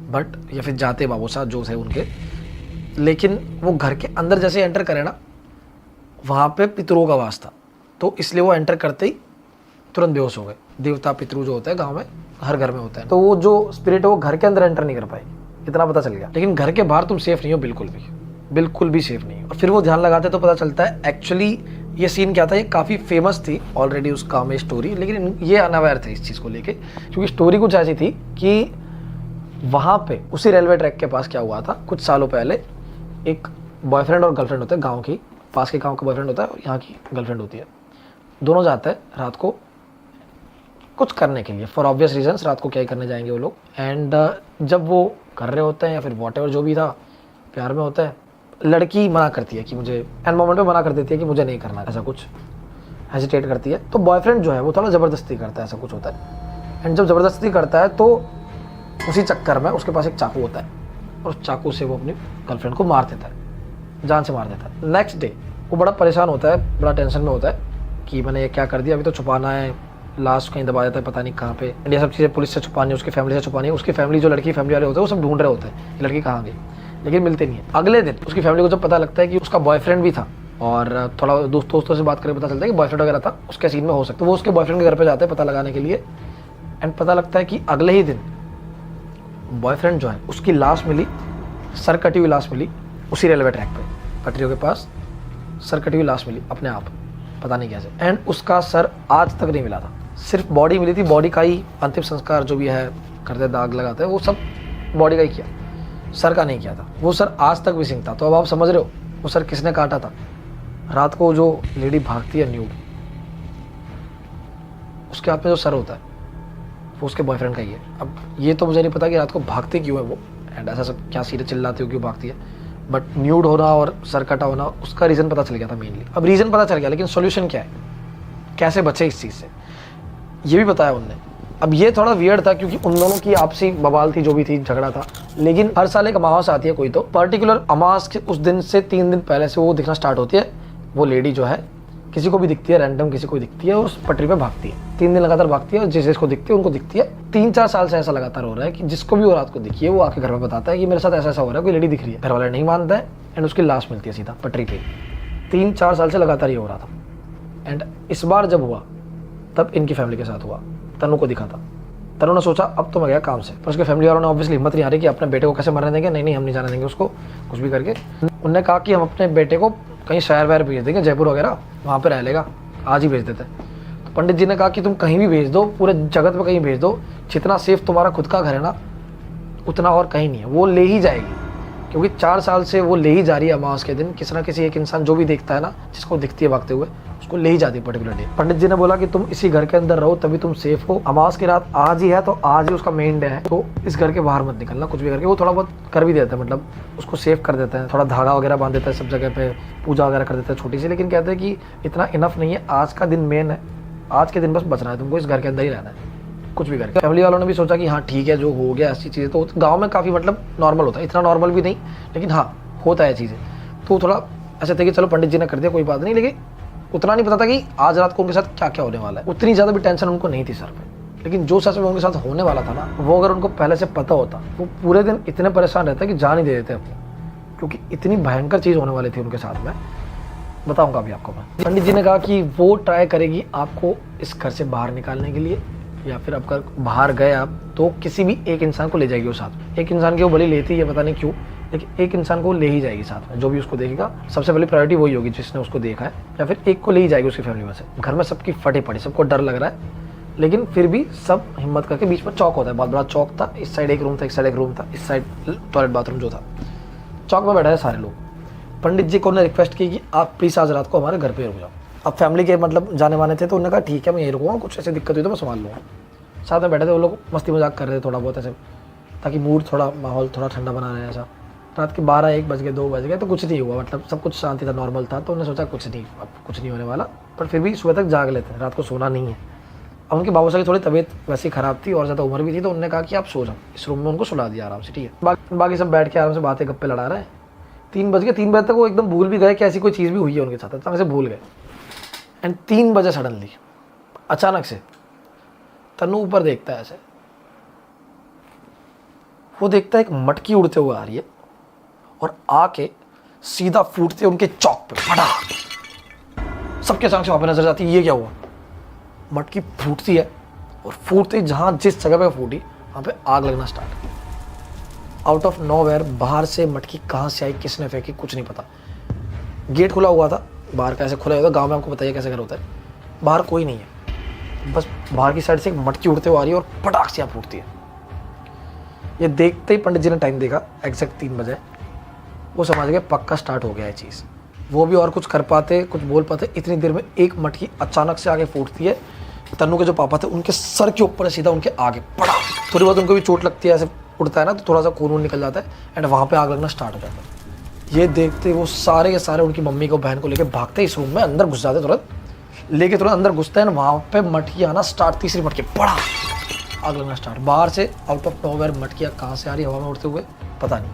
बट या फिर जाते बाबू साहब जो थे उनके, लेकिन वो घर के अंदर जैसे एंटर करे ना, वहाँ पे पितरों का वास था, तो इसलिए वो एंटर करते ही तुरंत बेहोश हो गए। देवता पितरू जो होता है गाँव में हर घर में होता है, तो वो जो स्पिरिट है वो घर के अंदर एंटर नहीं कर पाई, इतना पता चल गया। लेकिन घर के बाहर तुम सेफ नहीं हो, बिल्कुल भी सेफ नहीं हो। और फिर वो ध्यान लगाते तो पता चलता है एक्चुअली ये सीन क्या था, ये काफ़ी फेमस थी ऑलरेडी उस गाँव में स्टोरी, लेकिन ये अनअवेयर थे इस चीज़ को लेके, क्योंकि स्टोरी कुछ ऐसी थी कि वहाँ पे उसी रेलवे ट्रैक के पास क्या हुआ था, कुछ सालों पहले एक बॉयफ्रेंड और गर्लफ्रेंड होते हैं, गाँव की पास के गाँव का बॉयफ्रेंड होता है और यहाँ की गर्लफ्रेंड होती है। दोनों जाते हैं रात को कुछ करने के लिए, फॉर ऑब्वियस रीजंस, रात को क्या ही करने जाएंगे वो लोग। एंड जब वो कर रहे होते हैं या फिर वॉट एवर जो भी था, प्यार में होता है, लड़की मना करती है कि मुझे, एंड मोमेंट पे मना कर देती है कि मुझे नहीं करना, ऐसा कुछ हेजिटेट करती है, तो बॉयफ्रेंड जो है वो थोड़ा ज़बरदस्ती करता है, ऐसा कुछ होता है। एंड जब ज़बरदस्ती करता है तो उसी चक्कर में उसके पास एक चाकू होता है और उस चाकू से वो अपनी गर्लफ्रेंड को मार देता है, जान से मार देता है। नेक्स्ट डे वो बड़ा परेशान होता है, बड़ा टेंशन में होता है कि मैंने ये क्या कर दिया, अभी तो छुपाना है, लाश कहीं दबा देता है पता नहीं कहाँ पे, एंड ये सब चीज़ें पुलिस से छुपानी है, उसकी फैमिली से छुपानी है। उसकी फैमिली, जो लड़की फैमिली वाले होते हैं वो सब ढूंढ रहे होते हैं कि लड़की कहाँ गई, लेकिन मिलते नहीं है। अगले दिन उसकी फैमिली को जब पता लगता है कि उसका बॉयफ्रेंड भी था, और थोड़ा दोस्तों से बात करके पता चलता है कि बॉयफ्रेंड वगैरह था, उसके सीन में हो सकता है, वो उसके बॉयफ्रेंड के घर पे जाते हैं पता लगाने के लिए। एंड पता लगता है कि अगले ही दिन बॉयफ्रेंड जो है उसकी लाश मिली, सर कटी हुई लाश मिली उसी रेलवे ट्रैक पे, पटरियों के पास सर कटी हुई लाश मिली अपने आप, पता नहीं कैसे। एंड उसका सर आज तक नहीं मिला था, सिर्फ बॉडी मिली थी, बॉडी का ही अंतिम संस्कार जो भी है करते, दाग लगाते हैं, वो सब बॉडी का ही किया, सर का नहीं किया था। वो सर आज तक मिसिंग था। तो अब आप समझ रहे हो वो सर किसने काटा था। रात को जो लेडी भागती है न्यूड, उसके हाथ में जो सर होता है वो उसके बॉयफ्रेंड का ही है। अब ये तो मुझे नहीं पता कि रात को भागती क्यों है वो, एंड ऐसा सब क्या सीधे चिल्लाती हो क्यों भागती है, बट न्यूड होना और सर कटा होना उसका रीज़न पता चल गया था मेनली। अब रीज़न पता चल गया, लेकिन सॉल्यूशन क्या है, कैसे बचे इस चीज़ से, ये भी बताया उनने। अब ये थोड़ा वियर्ड था क्योंकि उन दोनों की आपसी बवाल थी, जो भी थी, झगड़ा था। लेकिन हर साल एक अमावस आती है कोई, तो पर्टिकुलर अमावस के उस दिन से 3 दिन पहले से वो दिखना स्टार्ट होती है। वो लेडी जो है किसी को भी दिखती है, रैंडम किसी को दिखती है, उस पटरी पे भागती है, 3 दिन लगातार भागती है, और जिसको दिखती है उनको दिखती है। 3-4 साल से ऐसा लगातार हो रहा है कि जिसको भी वो रात को दिखी है वो आके घर में बताता है कि मेरे साथ ऐसा ऐसा हो रहा है, कोई लेडी दिख रही है। घर वाले नहीं मानते हैं, एंड उसकी लाश मिलती है सीधा पटरी पे। 3-4 साल से लगातार ये हो रहा था। एंड इस बार जब हुआ तब इनकी फैमिली के साथ हुआ, तनु को दिखा था। तनु ने सोचा अब तो मैं गया काम से, पर उसके फैमिली वालों ने ऑब्वियसली हिम्मत नहीं आ रही कि अपने बेटे को कैसे मरने देंगे, नहीं हम नहीं जाने देंगे उसको, कुछ भी करके। उन्होंने कहा कि हम अपने बेटे को कहीं शहर वहर भेज देंगे, जयपुर वगैरह, वहाँ पे रह लेगा, आज ही भेज देते हैं। तो पंडित जी ने कहा कि तुम कहीं भी भेज दो, पूरे जगत में कहीं भेज दो, जितना सेफ तुम्हारा खुद का घर है ना उतना और कहीं नहीं है, वो ले ही जाएगी। क्योंकि 4 साल से वो ले ही जा रही है अमावस के दिन, किसी ना किसी एक इंसान जो भी देखता है ना, जिसको दिखती है भागते हुए, उसको ले ही जाती है पर्टिकुलर डे। पंडित जी ने बोला कि तुम इसी घर के अंदर रहो तभी तुम सेफ हो। अमावस की रात आज ही है तो आज ही उसका मेन डे है, तो इस घर के बाहर मत निकलना, कुछ भी करके। वो थोड़ा बहुत कर भी देता है, मतलब उसको सेफ कर देते हैं, थोड़ा धागा वगैरह बांध देता है सब जगह पे, पूजा वगैरह कर देता है छोटी सी। लेकिन कहते हैं कि इतना इनफ नहीं है, आज का दिन मेन है, आज के दिन बस बचना है तुमको, इस घर के अंदर ही रहना है, कुछ भी करके। फैमिली वालों ने भी सोचा कि हाँ ठीक है, जो हो गया ऐसी चीज़ें तो गाँव में काफ़ी मतलब नॉर्मल होता है, इतना नॉर्मल भी नहीं, लेकिन हाँ होता है चीज़ें। तो थोड़ा ऐसे थे कि चलो पंडित जी ने कर दिया, कोई बात नहीं। लेकिन उतना नहीं पता था कि आज रात को उनके साथ क्या क्या होने वाला है। उतनी ज़्यादा भी टेंशन उनको नहीं थी सर पे, लेकिन जो सच में उनके साथ होने वाला था ना, वो अगर उनको पहले से पता होता, वो पूरे दिन इतने परेशान रहते कि जान ही दे देते अपनी, क्योंकि इतनी भयंकर चीज़ होने वाली थी उनके साथ में। बताऊँगा अभी आपको मैं। पंडित जी ने कहा कि वो ट्राई करेगी आपको इस घर से बाहर निकालने के लिए, या फिर अब अगर बाहर गए आप तो किसी भी एक इंसान को ले जाएगी वो साथ में। एक इंसान की वो बलि लेती है, पता नहीं क्यों, लेकिन एक इंसान को ले ही जाएगी साथ में, जो भी उसको देखेगा सबसे पहले प्रायोरिटी वही होगी जिसने उसको देखा है, या फिर एक को ले ही जाएगी उसकी फैमिली में से। घर में सबकी फटे पड़ी, सबको डर लग रहा है, लेकिन फिर भी सब हिम्मत करके, बीच में चौक होता है, बहुत बड़ा चौक था, इस साइड एक रूम था, इस साइड एक रूम था, इस साइड टॉयलेट बाथरूम जो था, चौक में बैठे हैं सारे लोग। पंडित जी को उन्होंने रिक्वेस्ट की कि आप प्लीज़ आज रात को हमारे घर पे रुक जाओ। अब फैमिली के मतलब जाने माने थे, तो उन्होंने कहा ठीक है मैं यहीं रुकूंगा, कुछ ऐसी दिक्कत हुई तो मैं संभाल लूँगा। साथ में बैठे थे वो लोग, मस्ती मजाक कर रहे थे थोड़ा बहुत ऐसे, ताकि मूड थोड़ा, माहौल थोड़ा ठंडा बना रहे ऐसा। रात के 12-1 बज गए, 2 बज गए, तो कुछ नहीं हुआ, मतलब सब कुछ शांति था, नॉर्मल था। तो उन्होंने सोचा कुछ नहीं, अब कुछ नहीं होने वाला, पर फिर भी सुबह तक जाग लेते हैं, रात को सोना नहीं है। अब उनके बाबू साहब की थोड़ी तबीयत वैसी ख़राब थी और ज़्यादा उम्र भी थी, तो उन्होंने कहा कि आप सो जाओ। इस रूम में उनको सुला दिया आराम से, ठीक है। बाकी सब बैठ के आराम से बातें गप्पे लड़ा रहे हैं। 3 बज गए, 3 बजे तक वो एकदम भूल भी गए कि ऐसी कोई चीज़ भी हुई है उनके साथ, अचानक से भूल गए। एंड 3 बजे सडनली अचानक से तनु ऊपर देखता है ऐसे, वो देखता है एक मटकी उड़ते हुए आ रही है और आके सीधा फूटते उनके चौक पे, फटा। सबके सामने वहां पे नजर जाती है, ये क्या हुआ। मटकी फूटती है और फूटते जहां जिस जगह पे फूटी वहां पे आग लगना स्टार्ट। आउट ऑफ नोवेयर बाहर से मटकी कहां से आई, किसने फेंकी, कुछ नहीं पता। गेट खुला हुआ था, बाहर कैसे खुला होता है, गाँव में आपको बताइए कैसे घर होता है, बाहर कोई नहीं है, बस बाहर की साइड से एक मटकी उड़ते हुए आ रही है और पटाख से यहाँ फूटती है। ये देखते ही पंडित जी ने टाइम देखा, एग्जैक्ट 3 बजे, वो समझ गए पक्का स्टार्ट हो गया है चीज़। वो भी और कुछ कर पाते, कुछ बोल पाते, इतनी देर में एक मटकी अचानक से आगे फूटती है। तन्नू के जो पापा थे उनके सर के ऊपर सीधा उनके आगे पड़ा। थोड़ी बहुत उनको भी चोट लगती है, ऐसे उड़ता है ना, तो थोड़ा सा खून निकल जाता है, एंड वहाँ पे आग लगना स्टार्ट हो जाता है। ये देखते वो सारे के सारे उनकी मम्मी को बहन को लेके भागते ही इस रूम में अंदर घुस जाते, तुरंत लेके तुरंत अंदर घुसते हैं। वहाँ पे मटकी आना स्टार्ट, तीसरी मटकी पड़ा, आग लगना स्टार्ट। बाहर से आउट ऑफ नोवेयर मटकियाँ कहाँ से आ रही है हवा में उड़ते हुए पता नहीं।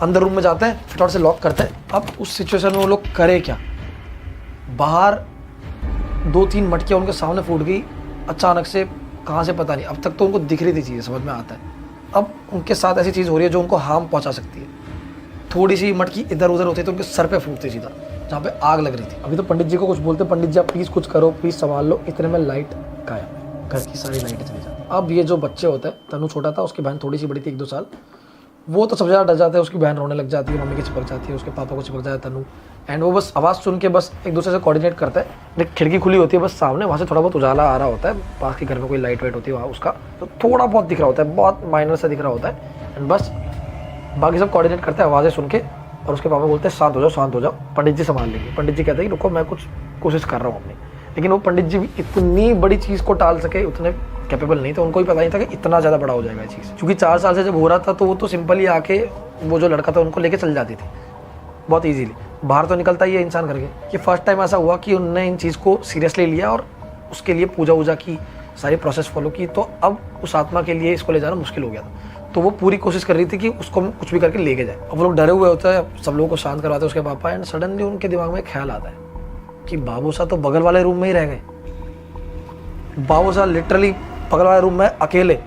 अंदर रूम में जाते हैं, फटाफट से लॉक करते हैं। अब उस सिचुएशन में वो लोग करे क्या, बाहर 2-3 मटकियाँ उनके सामने फूट गई अचानक से, कहाँ से पता नहीं। अब तक तो उनको दिख रही थी चीज़ें, समझ में आता है। अब उनके साथ ऐसी चीज़ हो रही है जो उनको हार्म पहुँचा सकती है। थोड़ी सी मटकी इधर उधर होती है तो उनके सर पे फूटती सीधा, जहाँ पे आग लग रही थी। अभी तो पंडित जी को कुछ बोलते, पंडित जी आप प्लीज़ कुछ करो, प्लीज़ संभाल लो। इतने में लाइट गायब, घर की सारी लाइटें चली जाती। अब ये जो बच्चे होते हैं, तनु छोटा था, उसकी बहन थोड़ी सी बड़ी थी 1-2 साल, वो तो सबसे ज़्यादा डर जाते हैं। उसकी बहन रोने लग जाती है, मम्मी की चिपक जाती है, उसके पापा को चिपक जाता है तनु। एंड वो बस आवाज़ सुन के बस एक दूसरे से कोऑर्डिनेट करता है। एक खिड़की खुली होती है बस सामने, वहाँ से थोड़ा बहुत उजाला आ रहा होता है। पास के घर में कोई लाइट वाइट होती है वहाँ, उसका तो थोड़ा बहुत दिख रहा होता है, बहुत माइनर सा दिख रहा होता है। एंड बस बाकी सब कोऑर्डिनेट करते हैं आवाज़ें सुन के। और उसके पापा बोलते हैं शांत हो जाओ, शांत हो जाओ, पंडित जी संभाल लेंगे। पंडित जी कहते हैं कि रुको मैं कुछ कोशिश कर रहा हूँ अपनी। लेकिन वो पंडित जी भी इतनी बड़ी चीज़ को टाल सके उतने कैपेबल नहीं थे। उनको ही पता नहीं था कि इतना ज़्यादा बड़ा हो जाएगा ये चीज़। क्योंकि 4 साल से जब हो रहा था तो वो तो सिंपली आके वो जो लड़का था उनको लेके चल जाती थी बहुत ईजीली। बाहर तो निकलता ही है इंसान करके। कि फर्स्ट टाइम ऐसा हुआ कि उन्होंने इन चीज़ को सीरियसली लिया और उसके लिए पूजा वूजा की, सारी प्रोसेस फॉलो की। तो अब उस आत्मा के लिए इसको ले जाना मुश्किल हो गया था। तो वो पूरी कोशिश कर रही थी कि उसको कुछ भी करके लेके जाए। अब वो लोग डरे हुए होते हैं, सब लोगों को शांत करवाते हैं उसके पापा। एंड सडनली उनके दिमाग में ख्याल आता है कि बाबू साहब तो बगल वाले रूम में ही रह गए। बाबू साहब लिटरली बगल वाले रूम में अकेले,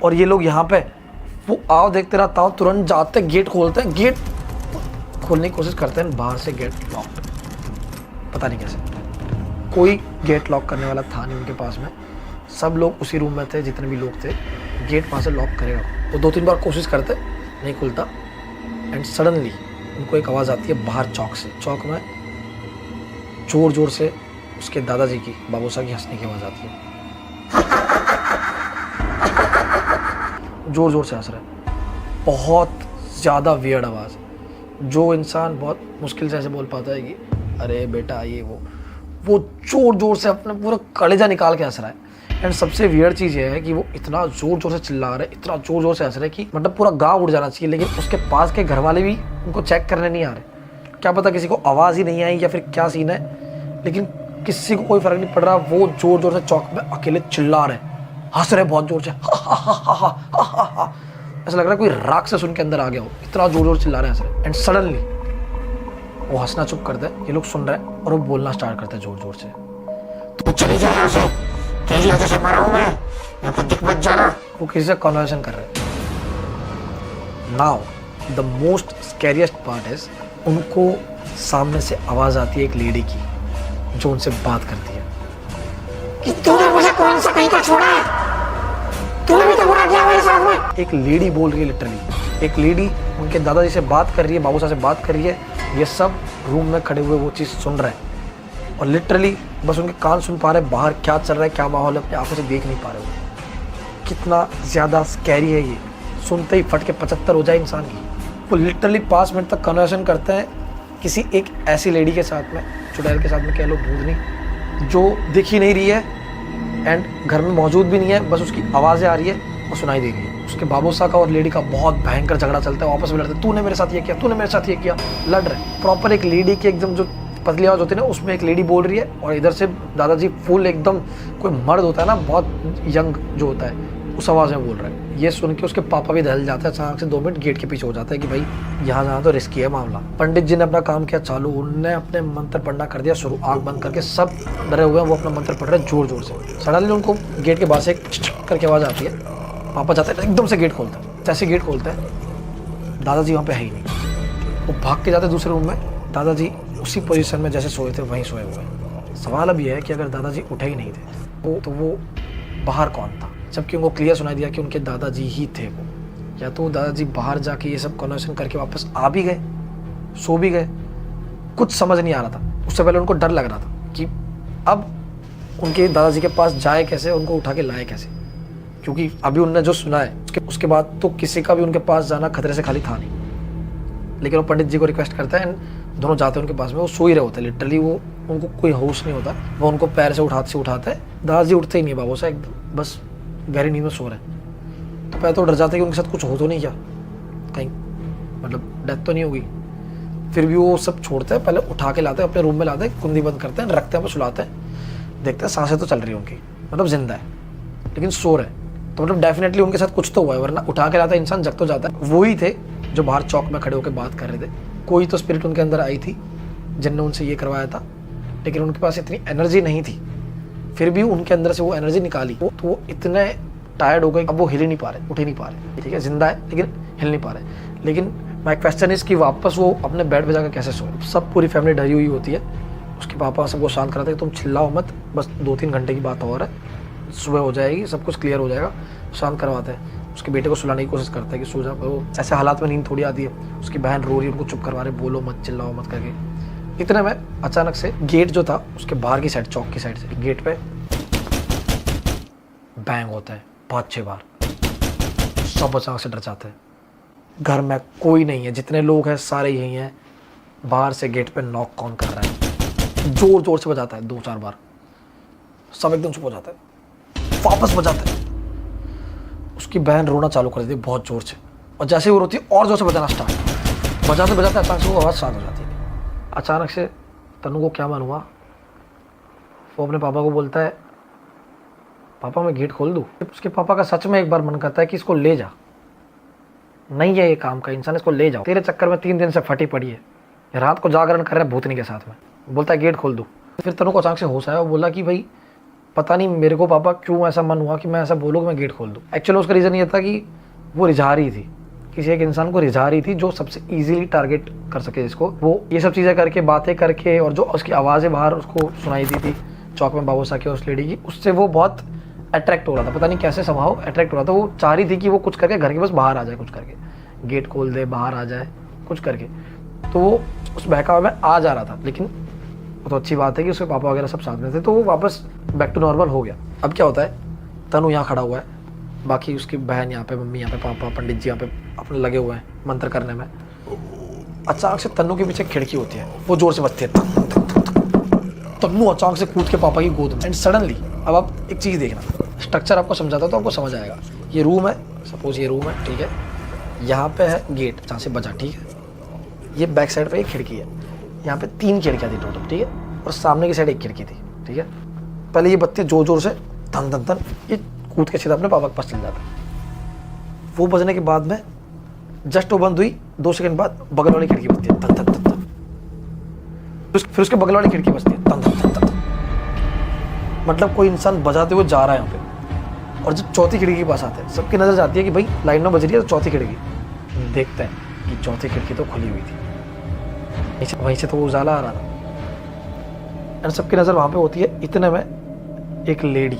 और ये लोग यहाँ पे। वो आओ देखते रहता हूँ, तुरंत जाते गेट खोलते हैं, गेट खोलने की कोशिश करते हैं, बाहर से गेट लॉक्ड। पता नहीं कैसे, कोई गेट लॉक करने वाला था नहीं उनके पास में। सब लोग उसी रूम में थे, जितने भी लोग थे। गेट वहाँ से लॉक करेगा, वो 2-3 बार कोशिश करते, नहीं खुलता। एंड सडनली उनको एक आवाज़ आती है बाहर चौक से। चौक में जोर जोर से उसके दादाजी की, बाबू साहब की हंसने की आवाज़ आती है। जोर जोर से हंस रहे हैं, बहुत ज़्यादा वियर्ड आवाज़, जो इंसान बहुत मुश्किल से ऐसे बोल पाता है कि अरे बेटा ये वो जोर जोर से अपना पूरा कलेजा निकाल के हंस रहा है। एंड सबसे वियर्ड चीज़ ये है कि वो इतना जोर जोर से चिल्ला रहा है, इतना जोर जोर से हंस रहा है कि मतलब पूरा गांव उड़ जाना चाहिए। लेकिन उसके पास के घर वाले भी उनको चेक करने नहीं आ रहे। क्या पता किसी को आवाज़ ही नहीं आई या फिर क्या सीन है, लेकिन किसी को कोई फ़र्क नहीं पड़ रहा। वो जोर जोर से चौक में अकेले चिल्ला रहे, हंस रहे बहुत जोर से, ऐसा लग रहा है कोई राक्षस उनके अंदर आ गया हो, इतना जोर जोर चिल्ला रहे हैं, हंस रहे। एंड सडनली वो हंसना चुप करते हैं, ये लोग सुन रहे हैं, और वो बोलना स्टार्ट करते हैं जोर जोर से, तू चली जा यहाँ से, तेरी वजह से मरा हूँ मैं, यहाँ पे दिख मत जाना। वो किसी से कन्वर्सेशन कर रहे हैं। Now the most scariest part is, उनको सामने से आवाज़ आती है एक लेडी की, जो उनसे बात करती है कि तूने मुझे कौन सा कहीं का छोड़ा है, तूने भी तो बुरा किया मेरे साथ में। एक लेडी बोल रही है, लिटरली एक लेडी उनके दादाजी से बात कर रही है, बाबू साहब से बात कर रही है। ये सब रूम में खड़े हुए वो चीज़ सुन रहे हैं, और लिटरली बस उनके कान सुन पा रहे हैं, बाहर क्या चल रहा है, क्या माहौल है, अपनी आंखों से देख नहीं पा रहे हो। कितना ज़्यादा स्कैरी है ये, सुनते ही फट के 75 हो जाए इंसान की। वो लिटरली 5 मिनट तक कन्वर्सेशन करते हैं किसी एक ऐसी लेडी के साथ में, चुड़ैल के साथ में कह लो, भूतनी, जो दिख ही नहीं रही है एंड घर में मौजूद भी नहीं है, बस उसकी आवाज़ें आ रही है और सुनाई दे रही है। उसके बाबू साहब का और लेडी का बहुत भयंकर झगड़ा चलता है, आपस में लड़ते, तूने मेरे साथ ये किया, तूने मेरे साथ ये किया, लड़ रहे। प्रॉपर एक लेडी की एकदम जो पतली आवाज़ होती है ना, उसमें एक लेडी बोल रही है, और इधर से दादाजी फुल एकदम, कोई मर्द होता है ना बहुत यंग जो होता है, उस आवाज़ में बोल रहा है। ये सुन के उसके पापा भी दहल जाता है, अचानक से 2 मिनट गेट के पीछे हो जाता है कि भाई यहाँ जाना तो रिस्की है मामला। पंडित जी ने अपना काम किया चालू, उनने अपने मंत्र पढ़ना कर दिया शुरू, आँख बंद करके, सब डरे हुए हैं, वो अपना मंत्र पढ़ रहे हैं जोर जोर से। सडनली उनको गेट के बाहर से एक करके आवाज़ आती है, पापा जाते हैं एकदम से गेट खोलते हैं। जैसे गेट खोलते हैं, दादाजी वहाँ पे है ही नहीं। वो भाग के जाते दूसरे रूम में, दादाजी उसी पोजीशन में जैसे सोए थे वहीं सोए हुए हैं। सवाल अब यह है कि अगर दादाजी उठे ही नहीं थे तो वो बाहर कौन था, जबकि उनको क्लियर सुनाई दिया कि उनके दादाजी ही थे वो। या तो दादाजी बाहर जाके ये सब कन्वर्सेशन करके वापस आ भी गए, सो भी गए, कुछ समझ नहीं आ रहा था। उससे पहले उनको डर लग रहा था कि अब उनके दादाजी के पास जाए कैसे, उनको उठा के लाए कैसे, क्योंकि अभी उनने जो सुना है उसके बाद तो किसी का भी उनके पास जाना खतरे से खाली था नहीं। लेकिन वो पंडित जी को रिक्वेस्ट करता है, दोनों जाते हैं उनके पास में, वो सो ही रहे होते हैं लिटरली, वो उनको कोई होश नहीं होता। वो उनको पैर से उठाते हैं, दादाजी उठते ही नहीं, बाबू साहब एकदम बस गहरी नींद में सो रहे हैं। तो पहले तो डर जाते हैं कि उनके साथ कुछ हो तो नहीं क्या, कहीं मतलब डेथ तो नहीं होगी। फिर भी वो सब छोड़ते हैं, पहले उठा के लाते हैं अपने रूम में, लाते हैं, कुंडी बंद करते हैं, रखते हैं, सुलाते हैं, देखते हैं सांसें तो चल रही है उनकी, मतलब जिंदा है लेकिन सो रहे हैं, तो मतलब डेफिनेटली उनके साथ कुछ तो हुआ है, वरना उठा के लाता है इंसान जग तो जाता है। वो ही थे जो बाहर चौक में खड़े होकर बात कर रहे थे। कोई तो स्पिरिट उनके अंदर आई थी जिनने उनसे ये करवाया था, लेकिन उनके पास इतनी एनर्जी नहीं थी, फिर भी उनके अंदर से वो एनर्जी निकाली। तो वो इतने टायर्ड हो गए, अब वो हिल ही नहीं पा रहे, उठ ही नहीं पा रहे, ठीक है, जिंदा है लेकिन हिल नहीं पा रहे। लेकिन माय क्वेश्चन इज कि वापस वो अपने बेड पे जाकर कैसे सोए। सब पूरी फैमिली डरी हुई होती है। उसके पापा सबको शांत कराते हैं, तुम चिल्लाओ मत, बस 2-3 घंटे की बात और है, सुबह हो जाएगी, सब कुछ क्लियर हो जाएगा, शांत करवाते हैं। उसके बेटे को सुलाने की कोशिश करता है कि सो जा, वो ऐसे हालात में नींद थोड़ी आती है। उसकी बहन रो रही है, उनको चुप करवा रहे, बोलो मत, चिल्लाओ मत करके। इतने में अचानक से गेट जो था उसके बाहर की साइड, चौक की साइड से गेट पे बैंग होता है 5-6 बार। सब अचानक से डर जाते हैं। घर में कोई नहीं है, जितने लोग हैं सारे यही हैं। बाहर से गेट पे नॉक कौन कर रहा है, जोर जोर से बजाता है 2-4 बार। सब एकदम चुप हो जाता है, वापस बजाता है। उसकी बहन रोना चालू कर देती है बहुत जोर से, और जैसे ही वो रोती है और जोर से बजाना स्टार्ट। बजाते बजाते अचानक से वो आवाज़ शांत हो जाती है। अचानक से तनु को क्या मन हुआ, वो अपने पापा को बोलता है, पापा मैं गेट खोल दूँ। उसके पापा का सच में एक बार मन करता है कि इसको ले जा, नहीं है ये काम का इंसान, इसको ले जाओ, तेरे चक्कर में 3 दिन से फटी पड़ी है, रात को जागरण कर रहे हैं भूतनी के साथ में। बोलता है गेट खोल दूँ। फिर तनु को अचानक से होश आया, वो बोला कि भाई पता नहीं मेरे को पापा क्यों ऐसा मन हुआ कि मैं ऐसा बोलूँ कि मैं गेट खोल दूँ। एक्चुअली उसका रीज़न ये था कि वो रिझा रही थी, किसी एक इंसान को रिझा रही थी जो सबसे ईजिली टारगेट कर सके जिसको। वो ये सब चीज़ें करके, बातें करके, और जो उसकी आवाज़ें बाहर उसको सुनाई दी थी चौक में बाबूसा के उस लेडी की, उससे वो बहुत अट्रैक्ट हो रहा था। पता नहीं कैसे संभाव अट्रैक्ट हो रहा था। वो चाह रही थी कि वो कुछ करके घर के बस बाहर आ जाए, कुछ करके गेट खोल दे, बाहर आ जाए, कुछ करके। तो वो उस बहकावे में आ जा रहा था, लेकिन वो तो अच्छी बात है कि उसके पापा वगैरह सब साथ में थे, तो वो वापस बैक टू नॉर्मल हो गया। अब क्या होता है, तनु यहाँ खड़ा हुआ है, बाकी उसकी बहन यहाँ पे, मम्मी यहाँ पे, पापा, पंडित जी यहाँ पे अपने लगे हुए हैं मंत्र करने में। अचानक से तनु के पीछे खिड़की होती है, वो जोर से बजती है। तनु अचानक से कूद के पापा की गोद में, एंड सडनली, अब आप एक चीज़ देखना, स्ट्रक्चर आपको समझाता तो आपको समझ आएगा। ये रूम है, सपोज ये रूम है, ठीक है, यहाँ पे है गेट जहाँ से बजा, ठीक है, ये बैक साइड पे एक खिड़की है, यहाँ पे 3 खिड़कियाँ थी टोटल, ठीक है, और सामने की साइड एक खिड़की थी, ठीक है। पहले ये बत्ती जोर जोर से धन धन धन, ये कूद के सीधा अपने पापा के पास चल जाता। वो बजने के बाद में जस्ट वो बंद हुई, 2 सेकंड बाद बगल वाली खिड़की बजती है धन धन धन धन, फिर उसके बगल वाली खिड़की बजती है धन धन धन धन। मतलब कोई इंसान बजाते हुए जा रहा है यहाँ पे, और जब चौथी खिड़की के पास आते हैं, सबकी नजर जाती है कि भाई लाइन में बज रही है, तो चौथी खिड़की देखते हैं कि चौथी खिड़की तो खुली हुई थी, वहीं से तो वो उजाला आ रहा था, एंड सबकी नज़र वहाँ पे होती है। इतने में एक लेडी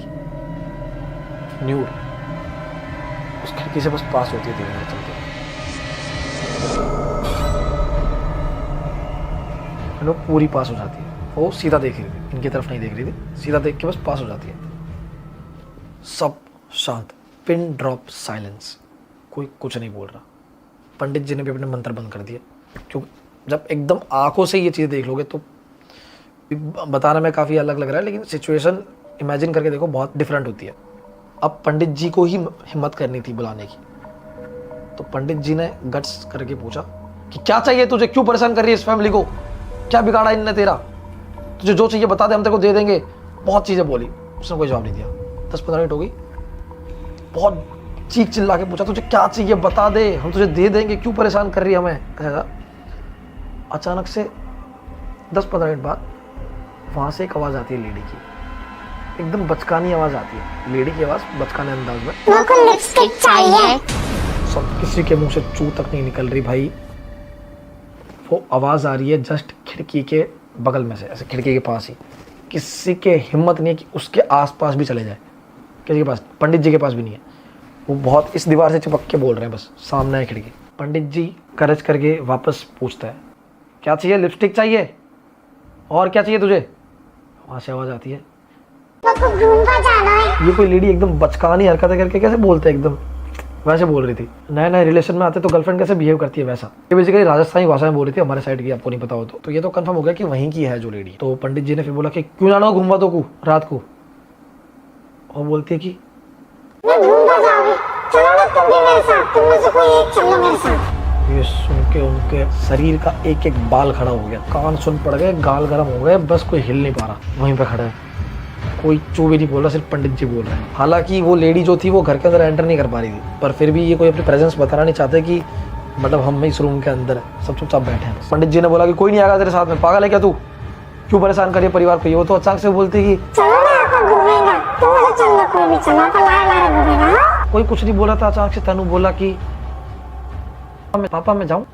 न्यूड उस खिड़की से बस पास होती है, धीरे धीरे चलते लोग पूरी पास हो जाती है। वो सीधा देख रही थी, इनकी तरफ नहीं देख रही थी, सीधा देख के बस पास हो जाती है। सब शांत, पिन ड्रॉप साइलेंस, कोई कुछ नहीं बोल रहा। पंडित जी ने भी अपने मंत्र बंद कर दिए, क्योंकि जब एकदम आंखों से ये चीज़ देख लोगे तो बताने में काफ़ी अलग लग रहा है, लेकिन सिचुएशन इमेजिन करके देखो बहुत डिफरेंट होती है। अब पंडित जी को ही हिम्मत करनी थी बुलाने की, तो पंडित जी ने गट्स करके पूछा कि क्या चाहिए तुझे, क्यों परेशान कर रही है इस फैमिली को, क्या बिगाड़ा इनने तेरा, तुझे जो चाहिए बता दे, हम तेरे को दे देंगे। बहुत चीज़ें बोली, उसने कोई जवाब नहीं दिया। 10-15 मिनट हो गई, बहुत चीख चिल्ला के पूछा तुझे क्या चाहिए बता दे, हम तुझे दे देंगे, क्यों परेशान कर रही है हमें, ऐसा। अचानक से 10-15 मिनट बाद वहाँ से एक आवाज़ आती है लेडी की, एकदम बचकानी आवाज़ आती है, लेडी की आवाज़ बचकाने अंदाज में, मेरे को लिपस्टिक चाहिए। सब किसी के मुंह से चू तक नहीं निकल रही भाई। वो आवाज़ आ रही है जस्ट खिड़की के बगल में से, ऐसे खिड़की के पास ही। किसी के हिम्मत नहीं है कि उसके आसपास भी चले जाए, किसी के पास, पंडित जी के पास भी नहीं है। वो बहुत इस दीवार से चिपक के बोल रहे हैं, बस सामने है खिड़की। पंडित जी करज करके वापस पूछता है क्या चाहिए, लिपस्टिक चाहिए, और क्या चाहिए तुझे। वहाँ से आवाज़ आती है मेरे को घूमने जाना है। ये कोई लेडी एकदम बचकानी हरकतें करके कैसे बोलते हैं, एकदम वैसे बोल रही थी। नए नए रिलेशन में आते तो गर्लफ्रेंड कैसे बिहेव करती है वैसा। ये बेसिकली राजस्थानी भाषा में बोल रही थी, हमारे साइड की, आपको नहीं पता हो तो ये तो कंफर्म हो गया कि वहीं की है जो लेडी। तो पंडित जी ने फिर बोला कि क्यों जाना हो घूमवा तो को रात को। और बोलती है कि मैं घूमने जाऊंगी, चलो ना तुम भी मेरे साथ, तुम में से कोई एक चलो मेरे साथ। ये सुन के उनके शरीर का एक एक बाल खड़ा हो गया, कान सुन पड़ गए, गाल गर्म हो गए, बस कोई हिल नहीं पा रहा, वहीं पे खड़ा है। कोई चू भी नहीं बोल रहा, सिर्फ पंडित जी बोल रहे हैं। हालांकि वो लेडी जो थी वो घर के अंदर एंटर नहीं कर पा रही थी, पर फिर भी ये कोई अपनी प्रेजेंस बताना नहीं चाहते कि मतलब हम इस रूम के अंदर है, सब चुपचाप बैठे हैं। पंडित जी ने बोला कि कोई नहीं आएगा तेरे साथ में, पागल है क्या तू, क्यों परेशान करिए परिवार को। ये वो तो अचानक से बोलती कि चलो ना आपको घूमेगा, तो मुझे चलना, कोई भी चलो आपको लाए लाए घूमेगा। कोई कुछ नहीं बोला था, अचानक से तनु बोला कि पापा मैं जाऊं।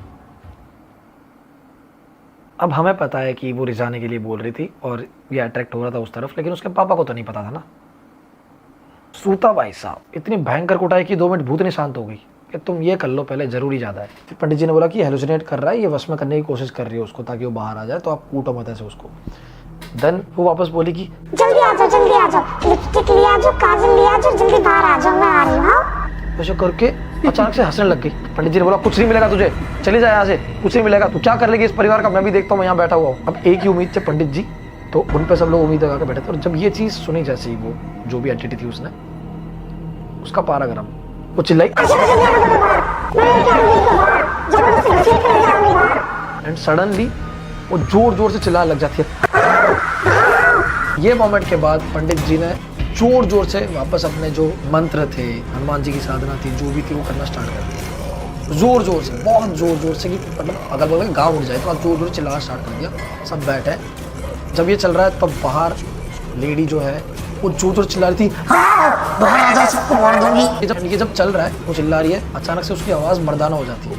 अब हमें पता है कि वो रिजाने के लिए बोल रही थी और ये अट्रैक्ट हो रहा था उस तरफ, लेकिन उसके पापा को तो नहीं पता था ना। सूता भाई साहब इतनी भयंकर कुटाई की 2 मिनट भूतनी शांत हो गई कि तुम ये कर लो पहले, जरूरी ज्यादा है। फिर पंडित जी ने बोला कि हेलुसिनेट कर रहा है, ये वश में करने की कोशिश कर रही है उसको ताकि वो बाहर आ जाए, तो आप कूटो मत ऐसे उसको। देन वो वापस बोली कि जल्दी आ जाओ, जल्दी आ जाओ, लिपस्टिक ले आ जाओ, काजल ले आ जाओ, जल्दी बाहर आ जाओ, मैं आ रही हूँ। ऐसे करके अचानक से हंसने लग गई। पंडित जी ने बोला कुछ नहीं मिलेगा तुझे, चली जा यहाँ से, कुछ नहीं मिलेगा, तू क्या कर लेगी इस परिवार का, मैं भी देखता हूँ, मैं यहाँ बैठा हुआ हूँ। अब एक ही उम्मीद थे पंडित जी, तो उन पे सब लोग उम्मीद लगा के बैठे थे। और जब ये चीज़ सुनी, जैसे ही वो जो भी एंटिटी थी उसने, उसका पारा गरम, वो चिल्लाई एंड सडनली वो जोर जोर से चिल्लाने लग जाती है। ये मोमेंट के बाद पंडित जी ने जोर जोर से वापस अपने जो मंत्र थे, हनुमान जी की साधना थी, जो भी थी वो करना स्टार्ट कर दिया, जोर जोर से, बहुत जोर जोर से, कि मतलब अगल बगल गाँव उठ जाए, तो आप जोर जोर चिल्लाना स्टार्ट कर दिया। सब बैठे, जब ये चल रहा है तब बाहर लेडी जो है वो जोर जोर चिल्ला रही थी, बाहर आ जाओ, सबको मार दूंगी। ये जब चल रहा है वो चिल्ला रही है, अचानक से उसकी आवाज़ मर्दाना हो जाती है।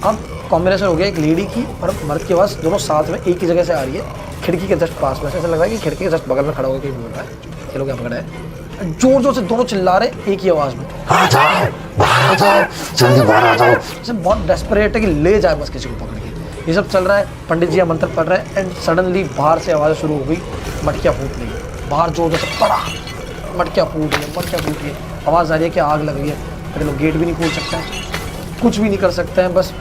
अब कॉम्बिनेशन हो गया एक लेडी की और मर्द की आवाज़, दोनों साथ में एक ही जगह से आ रही है, खिड़की के जस्ट पास में। ऐसा लग रहा है कि खिड़की के जस्ट बगल में खड़ा होकर बोल रहा है, ये लोग यहाँ पकड़ा है। जोर जोर से दोनों चिल्ला रहे एक ही आवाज़ में, आ जाओ, बाहर आ जाओ, जल्दी बाहर आ जाओ। जैसे बहुत डेस्परेट है कि ले जाए बस किसी को पकड़ के। ये सब चल रहा है, पंडित जी मंत्र पढ़ रहे हैं, एंड सडनली बाहर से आवाज़ शुरू हो गई, मटकियाँ फूट रही है बाहर, जोर जोर से पड़ा, मटकियाँ फूट रही है, मटकियाँ फूट रही है, आवाज़ आ रही है कि आग लग रही है। फिर लोग गेट भी नहीं खोल सकते हैं, कुछ भी नहीं कर सकते हैं, बस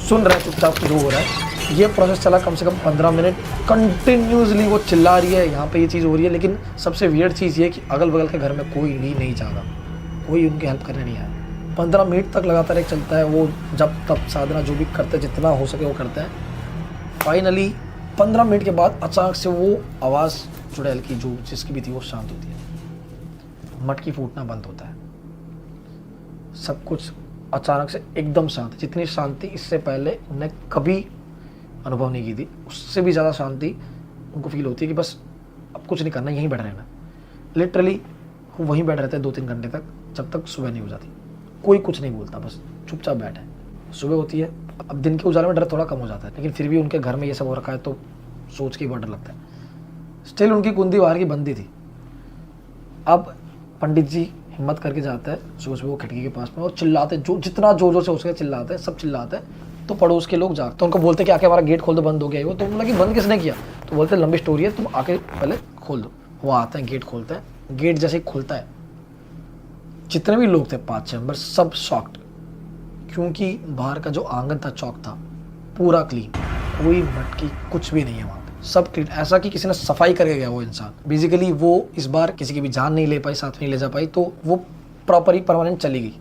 सुन रहे हैं चुपचाप जो हो रहा है। ये प्रोसेस चला कम से कम 15 मिनट, कंटिन्यूसली वो चिल्ला रही है, यहाँ पे ये चीज़ हो रही है। लेकिन सबसे वियर्ड चीज़ ये कि अगल बगल के घर में कोई भी नहीं चाहता, कोई उनकी हेल्प करने नहीं आया। 15 मिनट तक लगातार एक चलता है, वो जब तब साधना जो भी करते हैं, जितना हो सके वो करते हैं। फाइनली 15 मिनट के बाद अचानक से वो आवाज़ चुड़ैल की जो जिसकी भी थी वो शांत होती है, मटकी फूटना बंद होता है, सब कुछ अचानक से एकदम शांत। जितनी शांति इससे पहले उन्हें कभी अनुभव नहीं की थी, उससे भी ज़्यादा शांति उनको फील होती है कि बस अब कुछ नहीं करना, यहीं बैठ रहना। लिटरली वो वहीं बैठ रहते हैं 2-3 घंटे तक, जब तक सुबह नहीं हो जाती। कोई कुछ नहीं बोलता, बस चुपचाप बैठे। सुबह होती है, अब दिन के उजाले में डर थोड़ा कम हो जाता है, लेकिन फिर भी उनके घर में ये सब हो रखा है तो सोच के बहुत डर लगता है। स्टिल उनकी कुंडी बाहर की बंदी थी। अब पंडित जी हिम्मत करके जाता है सुबह सुबह वो खिड़की के पास में और चिल्लाते, जो जितना जोर जोर से हो सके चिल्लाते हैं, सब चिल्लाते हैं। तो पड़ोस के लोग जाते, तो उनको बोलते कि आके हमारा गेट खोल दो, बंद हो गया है वो। तो बोला कि बंद किसने किया, तो बोलते लंबी स्टोरी है, तुम आके पहले खोल दो। वो आते हैं, गेट खोलते हैं। गेट जैसे ही खुलता है, जितने भी लोग थे 5-6 मेंबर, सब शॉक्ड, क्योंकि बाहर का जो आंगन था, चौक था, पूरा क्लीन, कोई मटकी कुछ भी नहीं है वहाँ पे, सब क्लीन। ऐसा कि किसी ने सफाई करके गया वो इंसान। बेसिकली वो इस बार किसी की भी जान नहीं ले पाई, साथ में नहीं ले जा पाई, तो वो प्रॉपर ही परमानेंट चली गई।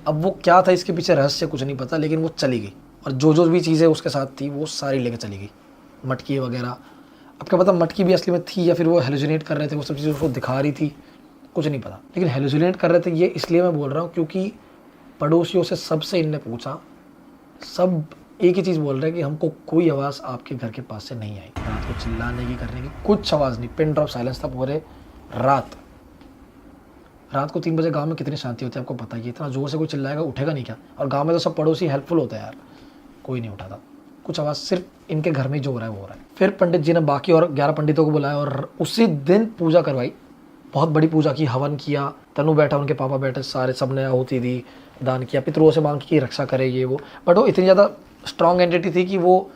अब वो क्या था इसके पीछे रहस्य कुछ नहीं पता, लेकिन वो चली गई और जो जो भी चीज़ें उसके साथ थी वो सारी लेके चली गई, मटकी वगैरह। अब क्या पता मटकी भी असली में थी या फिर वो हेलुसिनेट कर रहे थे, वो सब चीज़ें उसको दिखा रही थी, कुछ नहीं पता। लेकिन हेलुसिनेट कर रहे थे ये इसलिए मैं बोल रहा हूँ क्योंकि पड़ोसियों से सबसे इनने पूछा, सब एक ही चीज़ बोल रहे हैं कि हमको कोई आवाज़ आपके घर के पास से नहीं आई। रात को चिल्लाने की, करने की कुछ आवाज़ नहीं, पिन ड्रॉप साइलेंस था पूरे रात को 3 बजे गांव में कितनी शांति होती है आपको पता ही है। इतना जोर से कोई चिल्लाएगा, उठेगा नहीं क्या। और गांव में तो सब पड़ोसी हेल्पफुल होते हैं यार, कोई नहीं उठा था। कुछ आवाज़ सिर्फ इनके घर में जो हो रहा है वो हो रहा है। फिर पंडित जी ने बाकी और 11 पंडितों को बुलाया और उसी दिन पूजा करवाई, बहुत बड़ी पूजा की, हवन किया। तनु बैठा, उनके पापा बैठे, सारे सबने आहुति दी, दान किया, पितरों से मांग की रक्षा करे ये वो। बट वो इतनी ज़्यादा स्ट्रॉन्ग एंटिटी थी कि वो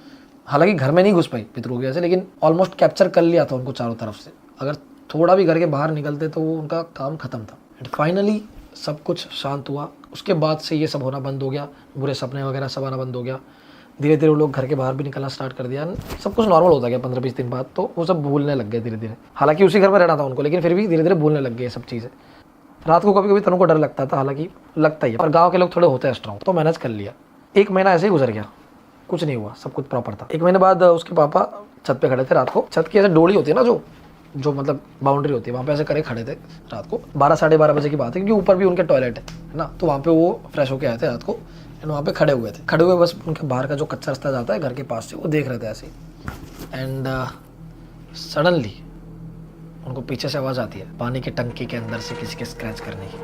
हालांकि घर में नहीं घुस पाई पितरों की वजह से, लेकिन ऑलमोस्ट कैप्चर कर लिया था उनको चारों तरफ से। अगर थोड़ा भी घर के बाहर निकलते तो वो उनका काम खत्म था। एंड फाइनली सब कुछ शांत हुआ। उसके बाद से ये सब होना बंद हो गया, बुरे सपने वगैरह सब आना बंद हो गया। धीरे धीरे वो लोग घर के बाहर भी निकलना स्टार्ट कर दिया, सब कुछ नॉर्मल होता गया। 15-20 दिन बाद तो वो सब भूलने लग गए धीरे धीरे। हालांकि उसी घर में रहना था उनको, लेकिन फिर भी धीरे धीरे भूलने लग गए सब चीज़ें। रात को कभी कभी तनु को डर लगता था, हालांकि लगता ही है, और गाँव के लोग थोड़े होते हैं स्ट्रॉन्ग, तो मैनेज कर लिया। 1 महीना ऐसे ही गुजर गया, कुछ नहीं हुआ, सब कुछ प्रॉपर था। 1 महीने बाद उसके पापा छत पे खड़े थे रात को, छत की ऐसे डोली होती है ना जो मतलब बाउंड्री होती है, वहाँ पे ऐसे करे खड़े थे रात को, 12 साढ़े 12 बजे की बात है, क्योंकि ऊपर भी उनके टॉयलेट है ना, तो वहाँ पे वो फ्रेश होके आए थे रात को, एंड वहाँ पे खड़े हुए बस उनके बाहर का जो कच्चा रास्ता जाता है घर के पास से, वो देख रहे थे ऐसे ही। एंड सडनली उनको पीछे से आवाज़ आती है पानी की टंकी के अंदर से किसी के स्क्रैच करने की।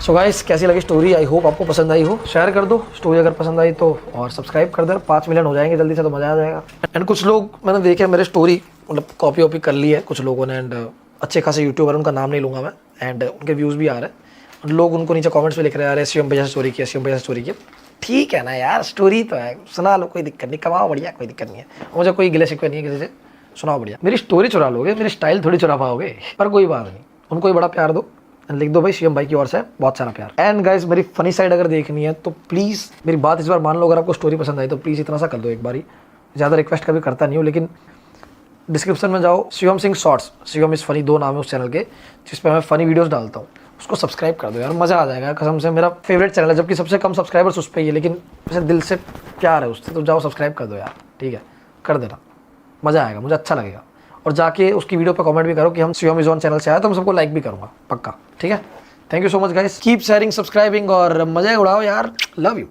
सो गाइस, कैसी लगी स्टोरी? आई होप आपको पसंद आई हो। शेयर कर दो स्टोरी अगर पसंद आई तो, और सब्सक्राइब कर देना। 5 मिलियन हो जाएंगे जल्दी से तो मज़ा आ जाएगा। एंड कुछ लोग मैंने देखे मेरे स्टोरी मतलब कॉपी वॉपी कर ली है कुछ लोगों ने, एंड अच्छे खासे यूट्यूबर, उनका नाम नहीं लूँगा मैं, एंड उनके व्यूज़ भी आ रहे हैं। लोग उनको नीचे कमेंट्स में लिख रहे हैं, अरे शिवम भैया से स्टोरी किया, शिवम भैया से स्टोरी किया। ठीक है ना यार, स्टोरी तो है, सुना लो, कोई दिक्कत नहीं, कमाओ बढ़िया, कोई दिक्कत नहीं है, मुझे कोई गिले शिकवे नहीं है किसी से, सुनाओ बढ़िया। मेरी स्टोरी चुरा लोगे, मेरी स्टाइल थोड़ी चुरा पाओगे, पर कोई बात नहीं, उनको ही बड़ा प्यार दो, लिख दो भाई शिवम भाई की ओर से बहुत सारा प्यार। एंड गाइस, मेरी फनी साइड अगर देखनी है तो प्लीज़ मेरी बात इस बार मान लो, अगर आपको स्टोरी पसंद आई तो प्लीज़ इतना सा कर दो एक बारी। ज़्यादा रिक्वेस्ट कभी करता नहीं हूँ, लेकिन डिस्क्रिप्शन में जाओ, Shivam Singh shorts, Shivam is funny 2 नाम है उस चैनल के, जिस पर मैं फनी वीडियोस डालता हूँ, उसको सब्सक्राइब कर दो यार, मज़ा आ जाएगा कसम से। मेरा फेवरेट चैनल है, जबकि सबसे कम सब्सक्राइबर्स उस पर ही है, लेकिन वैसे दिल से प्यार है उससे, तो जाओ सब्सक्राइब कर दो यार, ठीक है, कर देना, मज़ा आएगा, मुझे अच्छा लगेगा। और जाके उसकी वीडियो पर कमेंट भी करो कि हम शिवम इज़ ऑन चैनल से आए, तो मैं सबको लाइक भी करूँगा पक्का, ठीक है। Thank you so much guys, keep sharing, subscribing और मज़े उड़ाओ यार, लव यू।